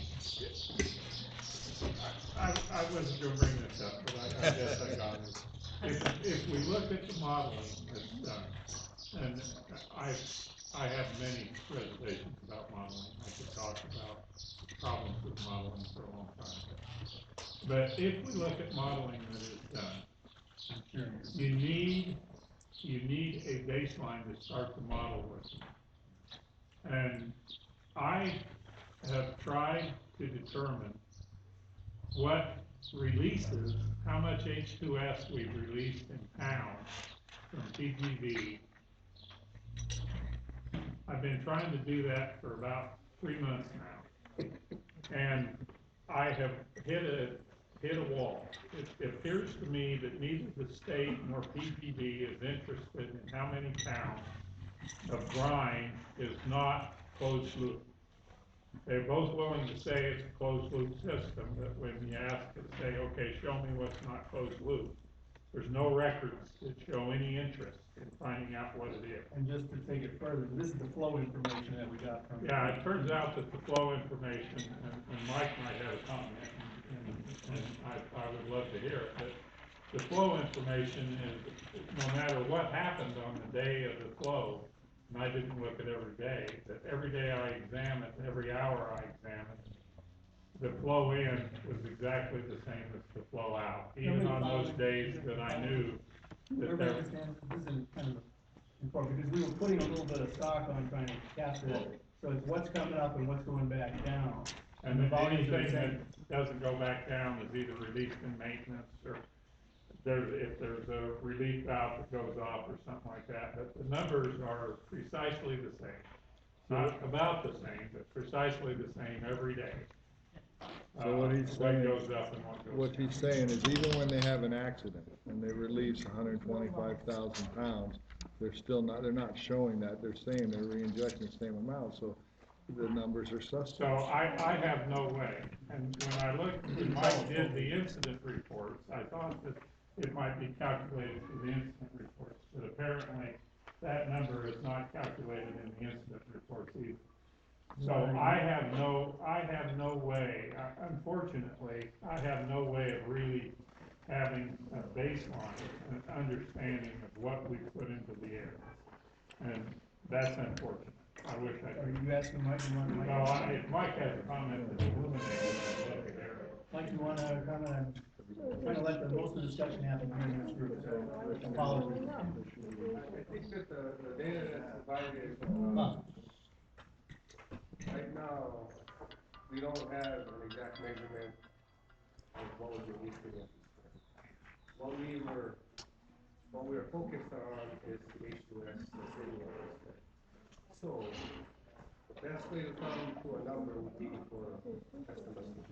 [SPEAKER 4] I wasn't gonna bring this up, but I guess I got it. If we look at the modeling that's done, and I have many reservations about modeling, I could talk about problems with modeling for a long time. But if we look at modeling that is done, you need a baseline to start the model with. And I have tried to determine what releases, how much H2S we've released in pounds from TGV. I've been trying to do that for about 3 months now. And I have hit a wall. It appears to me that neither the state nor PGV is interested in how many pounds of brine is not closed loop. They're both willing to say it's a closed loop system, but when you ask to say, okay, show me what's not closed loop, there's no records that show any interest in finding out what it is.
[SPEAKER 1] And just to take it further, this is the flow information that we got from.
[SPEAKER 4] Yeah, it turns out that the flow information, and Mike might have a comment, and I would love to hear it, but the flow information is, no matter what happened on the day of the flow, and I didn't look at every day, but every day I examined, every hour I examined, the flow in was exactly the same as the flow out, even on those days that I knew that
[SPEAKER 1] Everybody
[SPEAKER 4] there.
[SPEAKER 1] understands, this is kind of important, because we were putting a little bit of stock on trying to capture it, so it's what's coming up and what's going back down.
[SPEAKER 4] And
[SPEAKER 1] the
[SPEAKER 4] then
[SPEAKER 1] volumes are the
[SPEAKER 4] anything
[SPEAKER 1] same.
[SPEAKER 4] that doesn't go back down is either released in maintenance, or if there's a relief valve that goes off or something like that, but the numbers are precisely the same. Not about the same, but precisely the same every day.
[SPEAKER 7] so what he's saying,
[SPEAKER 4] What goes up and what goes
[SPEAKER 7] what
[SPEAKER 4] down.
[SPEAKER 7] he's saying is even when they have an accident and they release 125,000 pounds, they're still not, they're not showing that, they're saying they're re-injecting the same amount, so the numbers are suspect.
[SPEAKER 4] So I have no way, and when I looked, when Mike did the incident reports, I thought that it might be calculated for the incident reports, but apparently that number is not calculated in the incident reports either. So I have no way, unfortunately, I have no way of really having a baseline, an understanding of what we put into the air. And that's unfortunate. I wish I
[SPEAKER 1] Are
[SPEAKER 4] could.
[SPEAKER 1] you asking Mike, you want Mike?
[SPEAKER 4] No, if Mike has a comment that's illuminated, I'd love to hear it.
[SPEAKER 1] Mike, you wanna comment? Trying to let most of the discussion happen here in this group, so apologies.
[SPEAKER 11] I think that the data that's provided, right now, we don't have an exact measurement of what was released in the system. What we were focused on is the H2S, the city of system. So, the best way to come to a number would be for estimation.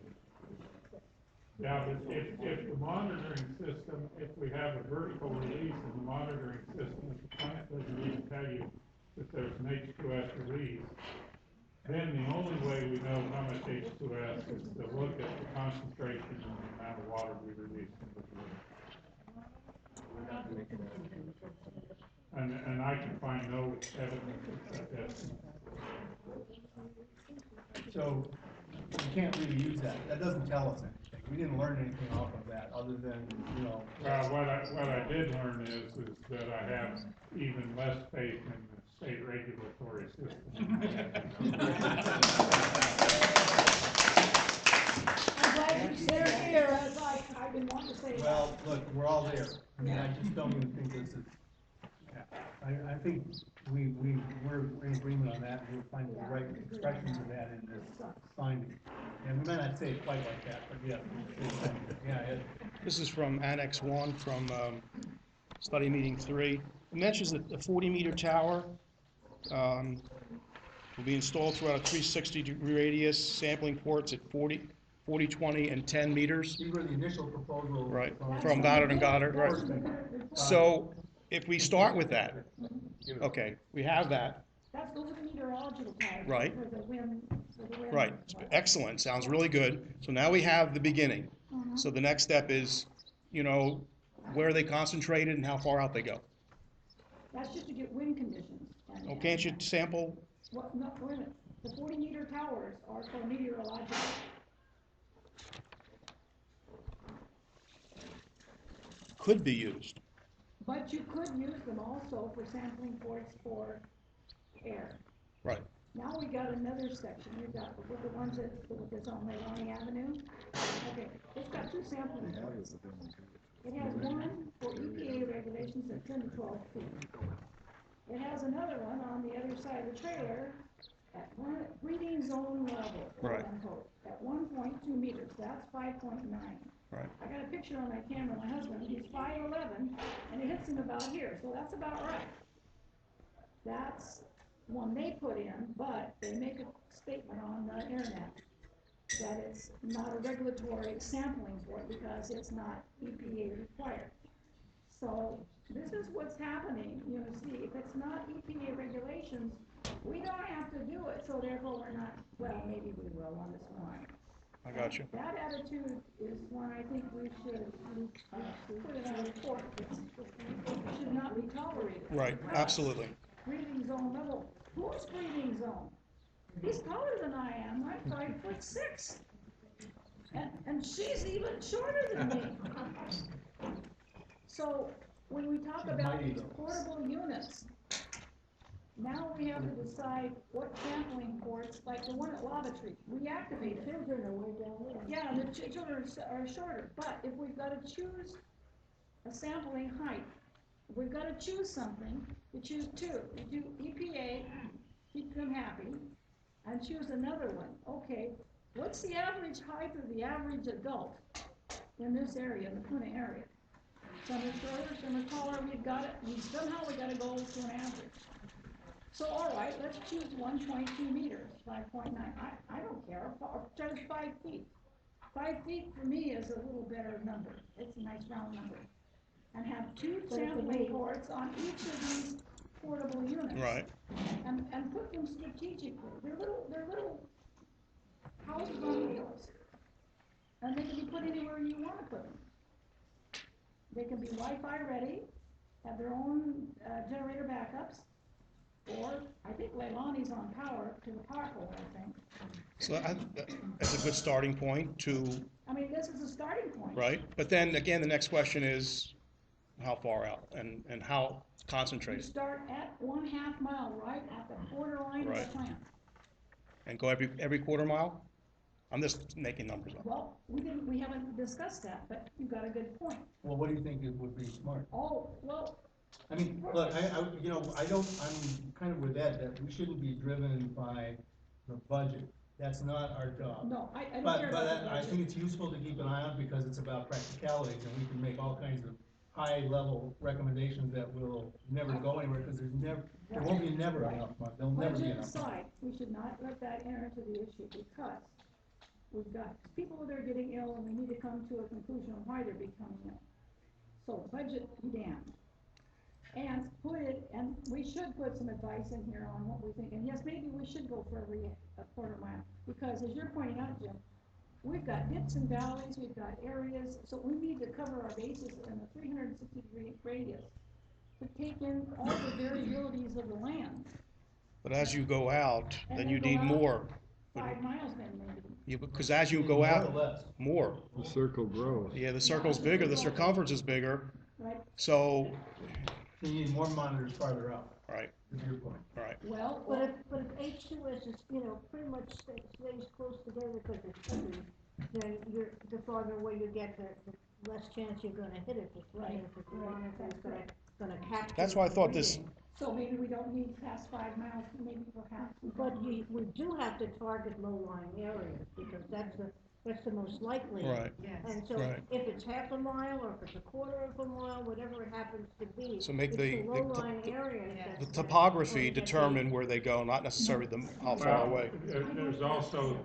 [SPEAKER 4] Yeah, but if the monitoring system, if we have a vertical release in the monitoring system, if the plant doesn't even tell you that there's an H2S release, then the only way we know how much H2S is to look at the concentration and the amount of water we release into the river. And I can find no evidence of that.
[SPEAKER 1] So you can't really use that. That doesn't tell us anything. We didn't learn anything off of that, other than, you know.
[SPEAKER 4] Well, what I did learn is that I have even less faith in the state regulatory system.
[SPEAKER 3] I'm glad you said that, because I've been wanting to say that.
[SPEAKER 1] Well, look, we're all there. I mean, I just don't even think this is, I think we're in agreement on that, and we'll find the right expressions of that in this finding. And we may not say it quite like that, but yeah, yeah,
[SPEAKER 2] This is from Annex 1, from study meeting 3. It mentions that the 40-meter tower will be installed throughout a 360-degree radius, sampling ports at 40, 20, and 10 meters.
[SPEAKER 1] these were the initial proposals.
[SPEAKER 2] Right, from Goddard and Goddard, right. So if we start with that, okay, we have that,
[SPEAKER 3] Those are the meteorological towers.
[SPEAKER 2] Right.
[SPEAKER 3] For the wind.
[SPEAKER 2] right, excellent, sounds really good. So now we have the beginning. So the next step is, you know, where are they concentrated and how far out they go?
[SPEAKER 3] That's just to get wind conditions.
[SPEAKER 2] Oh, can't you sample?
[SPEAKER 3] What, no, wait a minute, the 40-meter towers are for meteorological.
[SPEAKER 2] Could be used.
[SPEAKER 3] But you could use them also for sampling ports for air.
[SPEAKER 2] Right.
[SPEAKER 3] Now we got another section, we've got with the ones that's on Leilani Avenue. Okay, it's got 2 sampling ports. It has one for EPA regulations at 10 to 12 feet. It has another one on the other side of the trailer at one breeding zone level,
[SPEAKER 2] Right.
[SPEAKER 3] quote unquote, at 1.2 meters, that's 5.9.
[SPEAKER 2] Right.
[SPEAKER 3] I got a picture on my camera, my husband, he's 5'11", and it hits him about here, so that's about right. That's one they put in, but they make a statement on the internet that it's not a regulatory sampling port because it's not EPA required. So this is what's happening, you know, see, if it's not EPA regulations, we don't have to do it, so therefore we're not, well, maybe we will on this one.
[SPEAKER 2] I got you.
[SPEAKER 3] That attitude is one I think we should put in our report. It should not be tolerated.
[SPEAKER 2] Right, absolutely.
[SPEAKER 3] Breathing zone level. Who's breathing zone? He's taller than I am. I'm 5'6". And she's even shorter than me. So when we talk about these portable units, now we have to decide what sampling ports, like the one at Lava Tree, reactivate it. Children are way down there. Yeah, the children are shorter, but if we've got to choose a sampling height, we've got to choose something, we choose 2. We do EPA, keep them happy, and choose another one. Okay, what's the average height of the average adult in this area, in the Puna area? Some are shorter, some are taller, somehow we gotta go to an average. So, all right, let's choose 1.2 meters, 5.9. I don't care, just 5 feet. 5 feet for me is a little better number. It's a nice round number. And have 2 sampling ports on each of these portable units.
[SPEAKER 2] Right.
[SPEAKER 3] And put them strategically. They're little houses on wheels. And they can be put anywhere you want to put them. They can be Wi-Fi ready, have their own generator backups, or I think Leilani's on power to the power pole, I think.
[SPEAKER 2] So that's a good starting point to,
[SPEAKER 3] I mean, this is a starting point.
[SPEAKER 2] right? But then again, the next question is how far out and how
[SPEAKER 3] You
[SPEAKER 2] concentrated?
[SPEAKER 3] start at 1/2 mile, right at the borderline of
[SPEAKER 2] Right.
[SPEAKER 3] the plant.
[SPEAKER 2] And go every quarter mile? I'm just making numbers up.
[SPEAKER 3] Well, we haven't discussed that, but you got a good point.
[SPEAKER 1] Well, what do you think it would be smart?
[SPEAKER 3] Oh, well,
[SPEAKER 1] I mean, look, I'm kind of with Ed, that we shouldn't be driven by the budget. That's not our job.
[SPEAKER 3] no, I don't
[SPEAKER 1] But,
[SPEAKER 3] care
[SPEAKER 1] but
[SPEAKER 3] about the
[SPEAKER 1] I think
[SPEAKER 3] budget.
[SPEAKER 1] it's useful to keep an eye on because it's about practicalities and we can make all kinds of high-level recommendations that will never go anywhere because there won't be never enough money. There'll never be
[SPEAKER 3] Budget
[SPEAKER 1] enough money.
[SPEAKER 3] aside, we should not let that enter into the issue because we've got people that are getting ill and we need to come to a conclusion on why they're becoming ill. So budget be damned. And we should put some advice in here on what we think. And yes, maybe we should go for a quarter mile because as you're pointing out, Jim, we've got dips and valleys, we've got areas, so we need to cover our bases in a 360-degree radius. to take in all the variabilities of the land.
[SPEAKER 2] But as you go out,
[SPEAKER 3] And
[SPEAKER 2] then
[SPEAKER 3] then
[SPEAKER 2] you
[SPEAKER 3] go
[SPEAKER 2] need
[SPEAKER 3] out
[SPEAKER 2] more.
[SPEAKER 3] 5 miles then maybe.
[SPEAKER 2] Yeah, because as you go
[SPEAKER 1] More
[SPEAKER 2] out,
[SPEAKER 1] or less?
[SPEAKER 2] more.
[SPEAKER 7] The circle grows.
[SPEAKER 2] Yeah, the circle's bigger, the circumference is bigger,
[SPEAKER 3] Right,
[SPEAKER 2] so,
[SPEAKER 1] So you need more monitors farther out,
[SPEAKER 2] right,
[SPEAKER 1] is your point.
[SPEAKER 2] right.
[SPEAKER 5] Well, but if H2S is, pretty much stays close together because it's heavy, then the farther away you get, the less chance you're gonna hit it,
[SPEAKER 3] Right.
[SPEAKER 5] if the monitor is gonna capture.
[SPEAKER 2] That's why I thought this,
[SPEAKER 5] reading.
[SPEAKER 3] so maybe we don't need past 5 miles, maybe perhaps.
[SPEAKER 5] But we do have to target low-lying areas, because that's the most likely.
[SPEAKER 2] right,
[SPEAKER 5] And so,
[SPEAKER 2] right.
[SPEAKER 5] if it's half a mile, or if it's a quarter of a mile, whatever it happens to be,
[SPEAKER 2] So make
[SPEAKER 5] it's
[SPEAKER 2] the-
[SPEAKER 5] the low-lying areas
[SPEAKER 2] The
[SPEAKER 5] that.
[SPEAKER 2] topography determine where they go, not necessarily how far
[SPEAKER 4] Well,
[SPEAKER 2] away.
[SPEAKER 4] there's also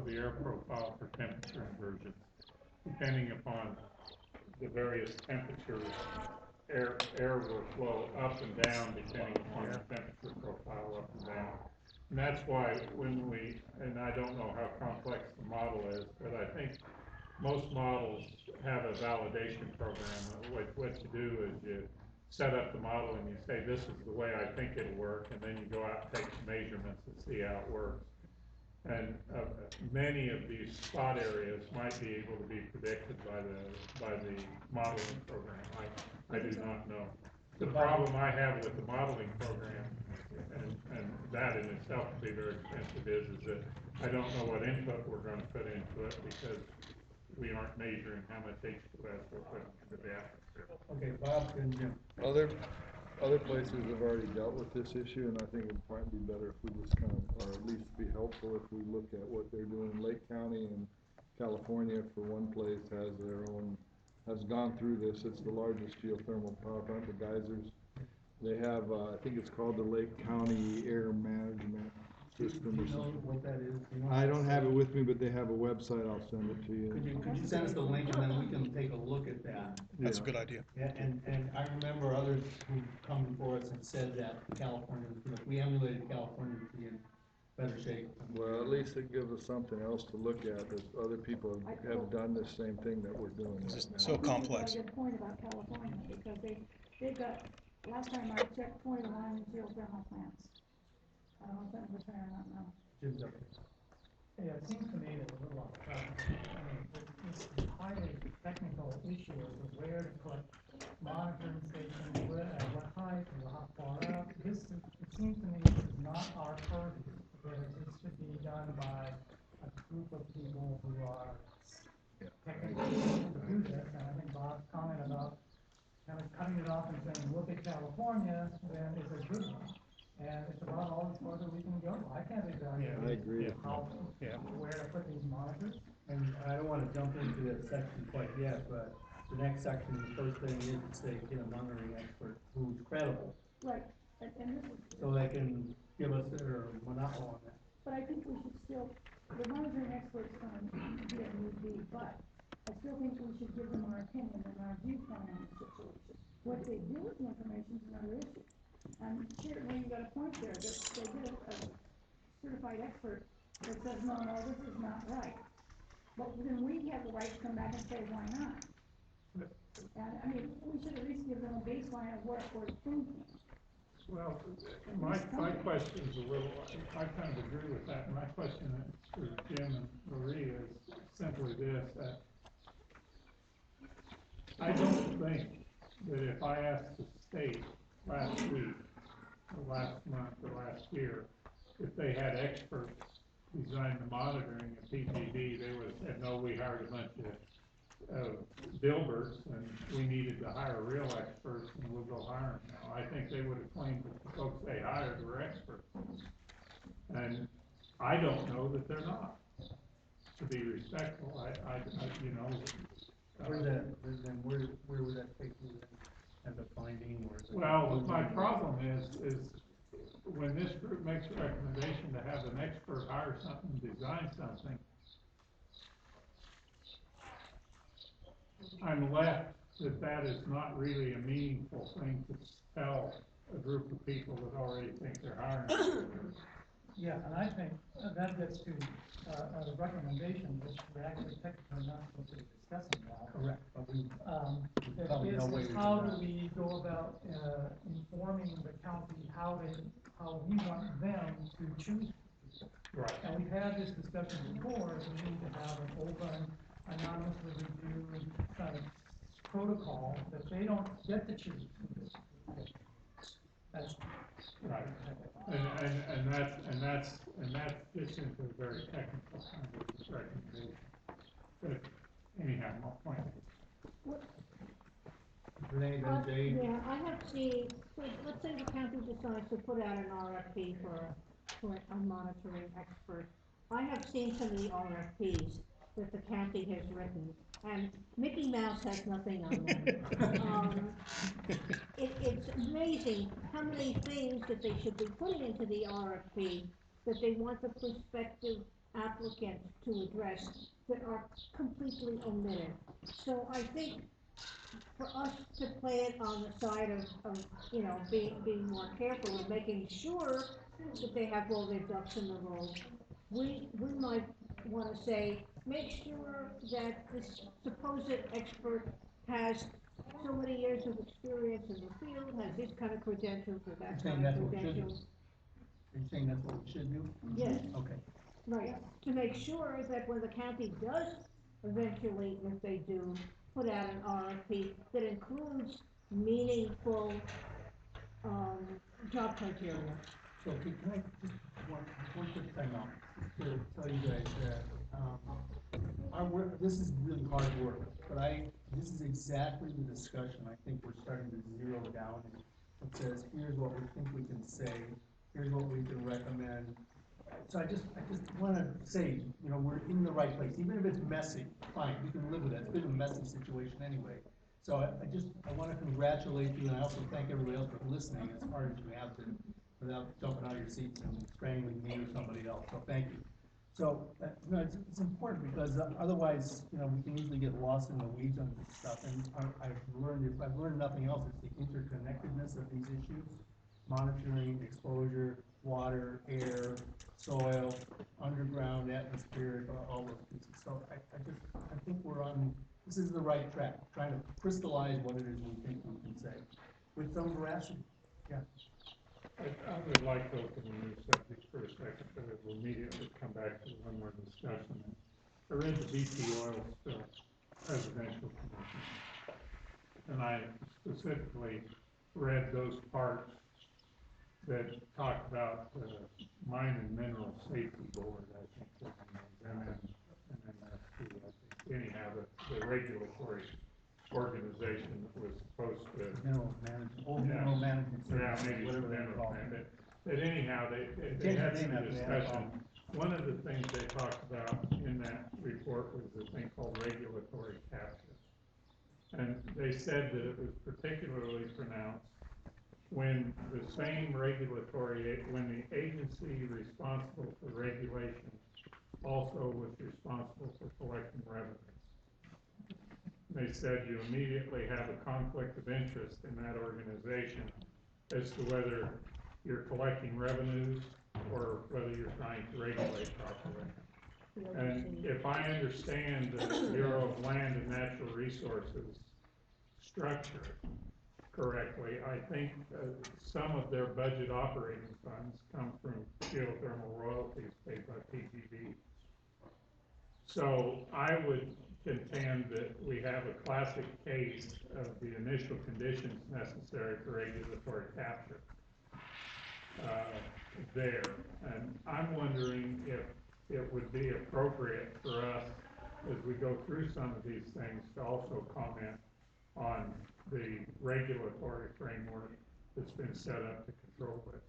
[SPEAKER 4] the air profile for temperature inversions. Depending upon the various temperatures, air will flow up and down depending upon the temperature profile up and down. And that's why and I don't know how complex the model is, but I think most models have a validation program. What you do is you set up the model and you say, this is the way I think it'll work, and then you go out and take the measurements and see how it works. And many of these spot areas might be able to be predicted by the modeling program. I do not know. The problem I have with the modeling program, and that in itself can be very expensive, is that I don't know what input we're gonna put into it, because we aren't measuring how much H2S we're putting into the atmosphere.
[SPEAKER 1] Okay, Bob and Jim.
[SPEAKER 7] Other places have already dealt with this issue, and I think it'd probably be better if we just kind of, or at least be helpful if we look at what they're doing. Lake County in California, for one place, has gone through this. It's the largest geothermal power plant, the geysers. They have, I think it's called the Lake County Air Management System
[SPEAKER 1] Do
[SPEAKER 7] or
[SPEAKER 1] you know
[SPEAKER 7] something.
[SPEAKER 1] what that is? Do you know
[SPEAKER 7] I
[SPEAKER 1] what
[SPEAKER 7] don't
[SPEAKER 1] it's
[SPEAKER 7] have it
[SPEAKER 1] called?
[SPEAKER 7] with me, but they have a website. I'll send it to you.
[SPEAKER 1] Could you send us the link, and then we can take a look at that?
[SPEAKER 2] That's a
[SPEAKER 7] Yeah.
[SPEAKER 2] good idea.
[SPEAKER 1] Yeah, and I remember others who've come before us and said that California, if we emulated California, we'd be in better shape.
[SPEAKER 7] Well, at least it gives us something else to look at, that other people have done the same thing that we're doing
[SPEAKER 2] This
[SPEAKER 7] right
[SPEAKER 2] is
[SPEAKER 7] now.
[SPEAKER 2] so complex.
[SPEAKER 3] I think you've got a good point about California, because they've got, last time I checked, 21 geothermal plants. I don't know if that was fair or not, no.
[SPEAKER 1] Jim's up.
[SPEAKER 8] Yeah, it seems to me that we're a little off track. I mean, it's a highly technical issue of where to put monitoring stations, where, at what height, or how far out. It seems to me this is not our purview, because this should be done by a group of people who are technically able to do this. And I think Bob's comment about kind of cutting it off and saying, look at California, then is a good one. And it's about all as far as we can go. I can't evaluate.
[SPEAKER 7] I agree with
[SPEAKER 8] how,
[SPEAKER 2] Yeah.
[SPEAKER 8] where to put these monitors.
[SPEAKER 1] And I don't wanna jump into that section quite yet, but the next section, the first thing is to say, get a monitoring expert who's credible,
[SPEAKER 3] Right, and this is,
[SPEAKER 1] so they can give us their monopoly on that.
[SPEAKER 3] but I think we should still, the monitoring expert's gonna be a need be, but I still think we should give them our opinion and our viewpoint on the situation. What they do with the information is another issue. And certainly you got a point there, that they get a certified expert that says, no, this is not right. But then we have the right to come back and say, why not? And, I mean, we should at least give them a baseline of where it's proven.
[SPEAKER 4] Well, my question's a little, I kind of agree with that. My question for Jim and Marie is simply this, that I don't think that if I asked the state last week, or last month, or last year, if they had experts design the monitoring at PGD, they would have said, no, we hired a bunch of Dilberts, and we needed to hire real experts, and we'll go hire them now. I think they would have claimed that the folks they hired were experts. And I don't know that they're not. To be respectful, you know.
[SPEAKER 1] Where's that, then where would that take you then, as a finding, or?
[SPEAKER 4] Well, my problem is when this group makes a recommendation to have an expert hire something, design something, I'm left that is not really a meaningful thing to tell a group of people that already think they're hiring.
[SPEAKER 8] Yeah, and I think that gets to a recommendation, which we're actually technically not supposed to be discussing now.
[SPEAKER 1] Correct, but we,
[SPEAKER 8] That
[SPEAKER 1] no way
[SPEAKER 8] is
[SPEAKER 1] we
[SPEAKER 8] how
[SPEAKER 1] can,
[SPEAKER 8] do we go about informing the county how we want them to choose?
[SPEAKER 4] Right.
[SPEAKER 8] And we've had this discussion before, is we need to have an open, anonymously reviewed kind of protocol that they don't get to choose. That's
[SPEAKER 4] Right, and that's fits into a very technical kind of recommendation. But anyhow, my point.
[SPEAKER 1] Renee, then Dave,
[SPEAKER 5] Yeah, I have seen, so let's say the county decides to put out an RFP for a monitoring expert. I have seen some of the RFPs that the county has written, and Mickey Mouse has nothing on them. It's amazing how many things that they should be putting into the RFP that they want the prospective applicant to address that are completely omitted. So I think for us to play it on the side of being more careful and making sure that they have all their ducks in the row, we might wanna say, make sure that this supposed expert has so many years of experience in the field, has this kind of credentials or that
[SPEAKER 1] You're saying
[SPEAKER 5] kind of
[SPEAKER 1] that's what we should do?
[SPEAKER 5] credentials.
[SPEAKER 1] are you saying that's what we should do?
[SPEAKER 5] Yes.
[SPEAKER 1] Okay.
[SPEAKER 5] Right, to make sure that when the county does eventually, if they do, put out an RFP that includes meaningful, job criteria.
[SPEAKER 1] So can I just, one quick thing now, to tell you guys that, our work, this is really hard work, but this is exactly the discussion I think we're starting to zero down. It says, here's what we think we can say, here's what we can recommend. So I just wanna say, we're in the right place, even if it's messy, fine, we can live with it, it's been a messy situation anyway. So I wanna congratulate you, and I also thank everybody else for listening as hard as you have been, without jumping out of your seats and strangling me or somebody else, so thank you. So, it's important because otherwise, we can easily get lost in the weeds on this stuff, and I've learned nothing else, it's the interconnectedness of these issues. Monitoring, exposure, water, air, soil, underground, atmospheric, all those pieces. So I think this is the right track, trying to crystallize what it is we think we can say, with some veracity. Yeah.
[SPEAKER 4] I would like to open a new subject for a second, but it will immediately come back to one more discussion. I read the BP Oil Spill Presidential Commission, and I specifically read those parts that talk about the Mine and Mineral Safety Board, I think, and then anyhow, the regulatory organization that was supposed to.
[SPEAKER 1] Mineral management, mineral management.
[SPEAKER 4] Yeah, maybe
[SPEAKER 1] whatever they're
[SPEAKER 4] mineral
[SPEAKER 1] called.
[SPEAKER 4] management. But anyhow, they had some discussion. One of the things they talked about in that report was a thing called regulatory capture. And they said that it was particularly pronounced when the agency responsible for regulation also was responsible for collecting revenues. They said you immediately have a conflict of interest in that organization as to whether you're collecting revenues or whether you're trying to regulate properly. And if I understand the Bureau of Land and Natural Resources structure correctly, I think some of their budget operating funds come from geothermal royalties paid by PGB. So I would contend that we have a classic case of the initial conditions necessary for regulatory capture there. And I'm wondering if it would be appropriate for us, as we go through some of these things, to also comment on the regulatory framework that's been set up to control this.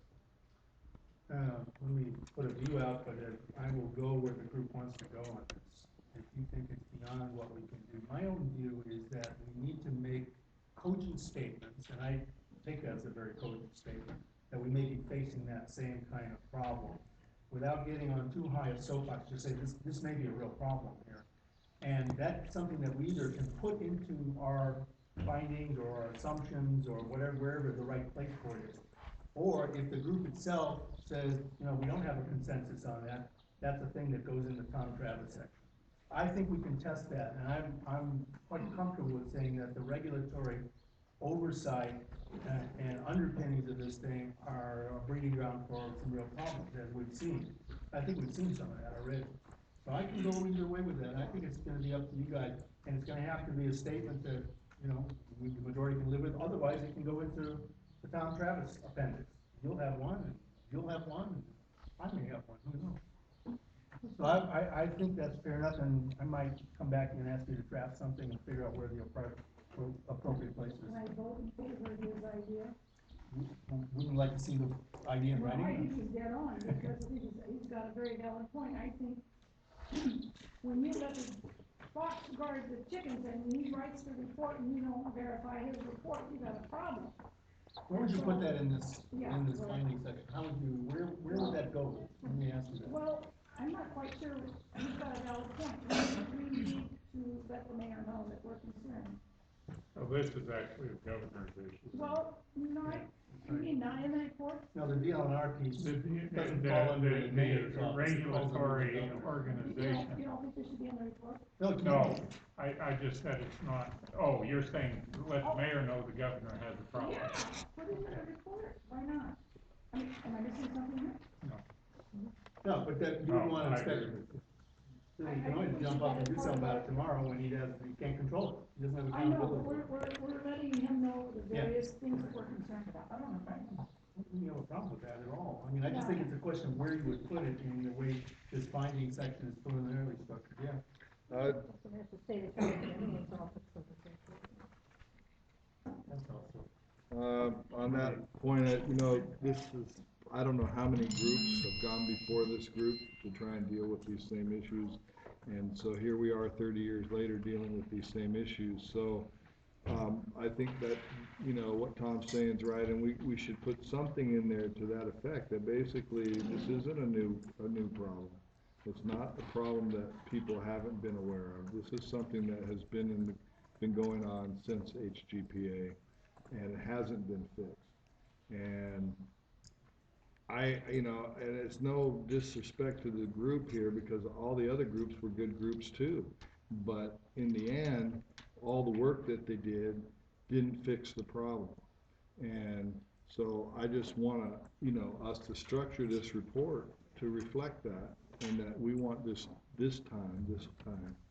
[SPEAKER 1] Let me put a view out, but I will go where the group wants to go on this. If you think it's beyond what we can do. My own view is that we need to make cogent statements, and I take that as a very cogent statement, that we may be facing that same kind of problem without getting on too high a soapbox to say this may be a real problem here. And that's something that we either can put into our findings or our assumptions or whatever, wherever the right place for it is. Or if the group itself says, you know, we don't have a consensus on that, that's a thing that goes in the Tom Travis section. I think we can test that, and I'm quite comfortable with saying that the regulatory oversight and underpinnings of this thing are a breeding ground for some real problems, as we've seen. I think we've seen some of that already. So I can go either way with that. I think it's gonna be up to you guys, and it's gonna have to be a statement that, you know, the majority can live with. Otherwise, it can go into the Tom Travis appendix. You'll have one, and you'll have one, and I may have one, who knows? So I think that's fair enough, and I might come back and ask you to draft something and figure out where the appropriate place is.
[SPEAKER 3] Can I vote in favor of his idea?
[SPEAKER 1] Wouldn't like to see the idea in
[SPEAKER 3] Well, I think
[SPEAKER 1] writing?
[SPEAKER 3] he's dead on, because he's got a very valid point. I think when you let the fox guard the chickens and he writes the report and you don't verify his report, you got a problem.
[SPEAKER 1] Where would you put that in this
[SPEAKER 3] Yeah, well-
[SPEAKER 1] finding section? How would you, where would that go? Let me ask you that.
[SPEAKER 3] Well, I'm not quite sure, he's got a valid point. We need to let the mayor know that we're concerned.
[SPEAKER 4] So this is actually a governor's issue.
[SPEAKER 3] Well, not, you mean not in the report?
[SPEAKER 1] No, the DLNR piece
[SPEAKER 4] The,
[SPEAKER 1] doesn't fall under the mayor's office. It falls under the
[SPEAKER 4] regulatory
[SPEAKER 1] governor.
[SPEAKER 3] You
[SPEAKER 4] organization.
[SPEAKER 3] don't think this should be in the report?
[SPEAKER 1] No, it can't
[SPEAKER 4] No,
[SPEAKER 1] be.
[SPEAKER 4] I just said it's not, oh, you're saying let the mayor know the governor has a problem.
[SPEAKER 3] Yeah, put it in the report, why not? I mean, am I missing something here?
[SPEAKER 1] No, but that, you
[SPEAKER 4] No,
[SPEAKER 1] would want to
[SPEAKER 4] I
[SPEAKER 1] expect,
[SPEAKER 4] agree.
[SPEAKER 1] you can always jump up and do something about it tomorrow when he can't control it. He doesn't have
[SPEAKER 3] I know, but
[SPEAKER 1] accountability.
[SPEAKER 3] we're letting him know the
[SPEAKER 1] Yeah.
[SPEAKER 3] various things that we're concerned about. I don't know.
[SPEAKER 1] You have a problem with that at all. I mean, I just think it's a question of where you would put it in the way this finding section is preliminarily structured, yeah.
[SPEAKER 5] So we have to say the county general's office for the same thing.
[SPEAKER 1] That's also.
[SPEAKER 7] On that point, you know, this is, I don't know how many groups have gone before this group to try and deal with these same issues. And so here we are 30 years later dealing with these same issues. So I think that, you know, what Tom's saying is right, and we should put something in there to that effect, that basically this isn't a new problem. It's not a problem that people haven't been aware of. This is something that has been going on since HGPA, and it hasn't been fixed. And you know, and it's no disrespect to the group here, because all the other groups were good groups too. But in the end, all the work that they didn't fix the problem. And so I just wanna, you know, us to structure this report to reflect that, and that we want this time,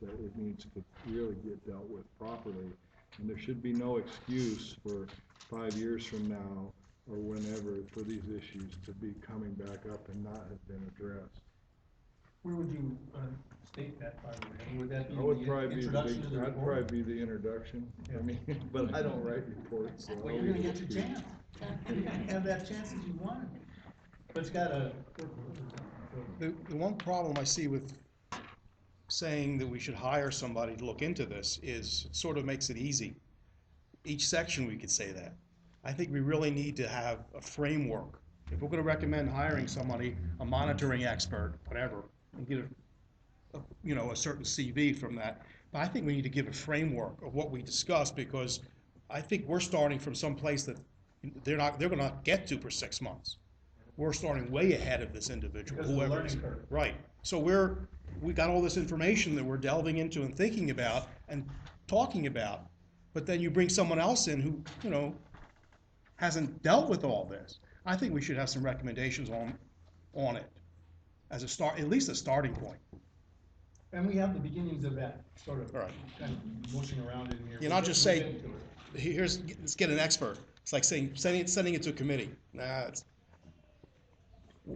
[SPEAKER 7] that it needs to really get dealt with properly. And there should be no excuse for 5 years from now or whenever for these issues to be coming back up and not have been addressed.
[SPEAKER 1] Where would you state that, by the way? I mean, would that be
[SPEAKER 7] I would
[SPEAKER 1] the
[SPEAKER 7] probably be the
[SPEAKER 1] introduction to the
[SPEAKER 7] I'd
[SPEAKER 1] report?
[SPEAKER 7] probably be the introduction. I mean, but I don't write reports, so.
[SPEAKER 1] Well, you're gonna get your chance. You can have that chance if you want it. But it's gotta.
[SPEAKER 2] The one problem I see with saying that we should hire somebody to look into this is it sort of makes it easy. Each section we could say that. I think we really need to have a framework. If we're gonna recommend hiring somebody, a monitoring expert, whatever, and get you know, a certain CV from that. But I think we need to give a framework of what we discussed, because I think we're starting from some place that they're gonna not get to for 6 months. We're starting way ahead of this individual,
[SPEAKER 1] Because of the
[SPEAKER 2] whoever it is.
[SPEAKER 1] learning curve.
[SPEAKER 2] Right. So we got all this information that we're delving into and thinking about and talking about, but then you bring someone else in who, you know, hasn't dealt with all this. I think we should have some recommendations on it as a start, at least a starting point.
[SPEAKER 1] And we have the beginnings of that sort of
[SPEAKER 2] Right.
[SPEAKER 1] kind of mushing around in here.
[SPEAKER 2] You not just
[SPEAKER 1] We'll
[SPEAKER 2] say,
[SPEAKER 1] get into it.
[SPEAKER 2] let's get an expert. It's like sending it to a committee. Nah, it's.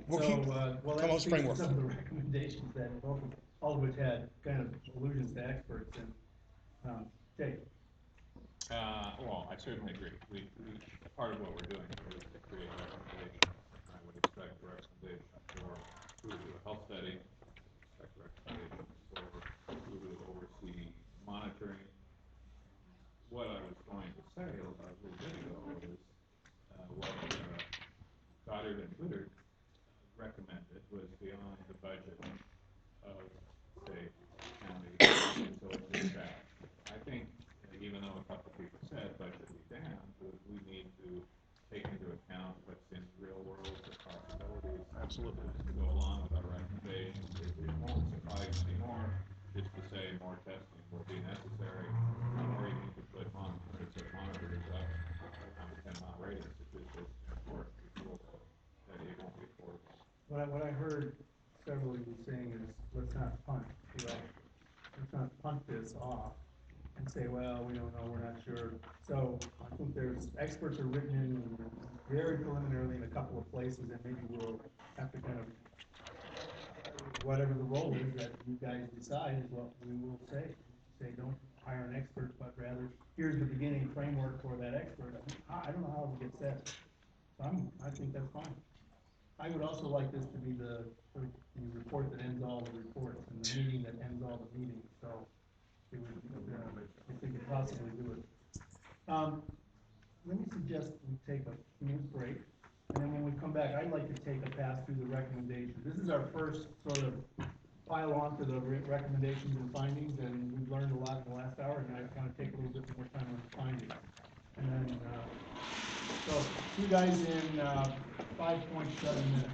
[SPEAKER 2] We'll
[SPEAKER 1] So,
[SPEAKER 2] keep,
[SPEAKER 1] well,
[SPEAKER 2] come
[SPEAKER 1] that
[SPEAKER 2] up with
[SPEAKER 1] speaks to
[SPEAKER 2] framework.
[SPEAKER 1] some of the recommendations that all of which had kind of allusions to experts and, Jake.
[SPEAKER 10] Well, I certainly agree. Part of what we're doing here is to create recommendations. I would expect a recommendation for who to do a health study, expect recommendations for who to oversee monitoring. What I was going to say a little bit ago is what Goddard and Goodard recommended was beyond the budget of, say, county utility staff. I think, even though a couple of people said budget be damned, we need to take into account what's in
[SPEAKER 2] Absolutely.
[SPEAKER 10] To go along with our recommendations, it won't suffice anymore, just to say more testing will be necessary, or you need to put monitors up on a 10-mile radius, if this is important, that it won't be affordable.
[SPEAKER 1] What I heard several of you saying is, let's not punt, let's not punt this off and say, well, we don't know, we're not sure. So I think there's, experts are written in very preliminarily in a couple of places, and maybe we'll have to kind of, whatever the role is that you guys decide is what we will say. Say, don't hire an expert, but rather, here's the beginning framework for that expert. I don't know how it gets set. So I think that's fine. I would also like this to be the report that ends all the reports, and the meeting that ends all the meetings, so it would, if we could possibly do it. Let me suggest we take a minute break, and then when we come back, I'd like to take a pass through the recommendations. This is our first sort of pile on to the recommendations and findings, and we've learned a lot in the last hour, and I kind of take a little bit more time on the findings. And then, so, you guys in 5.7 minutes.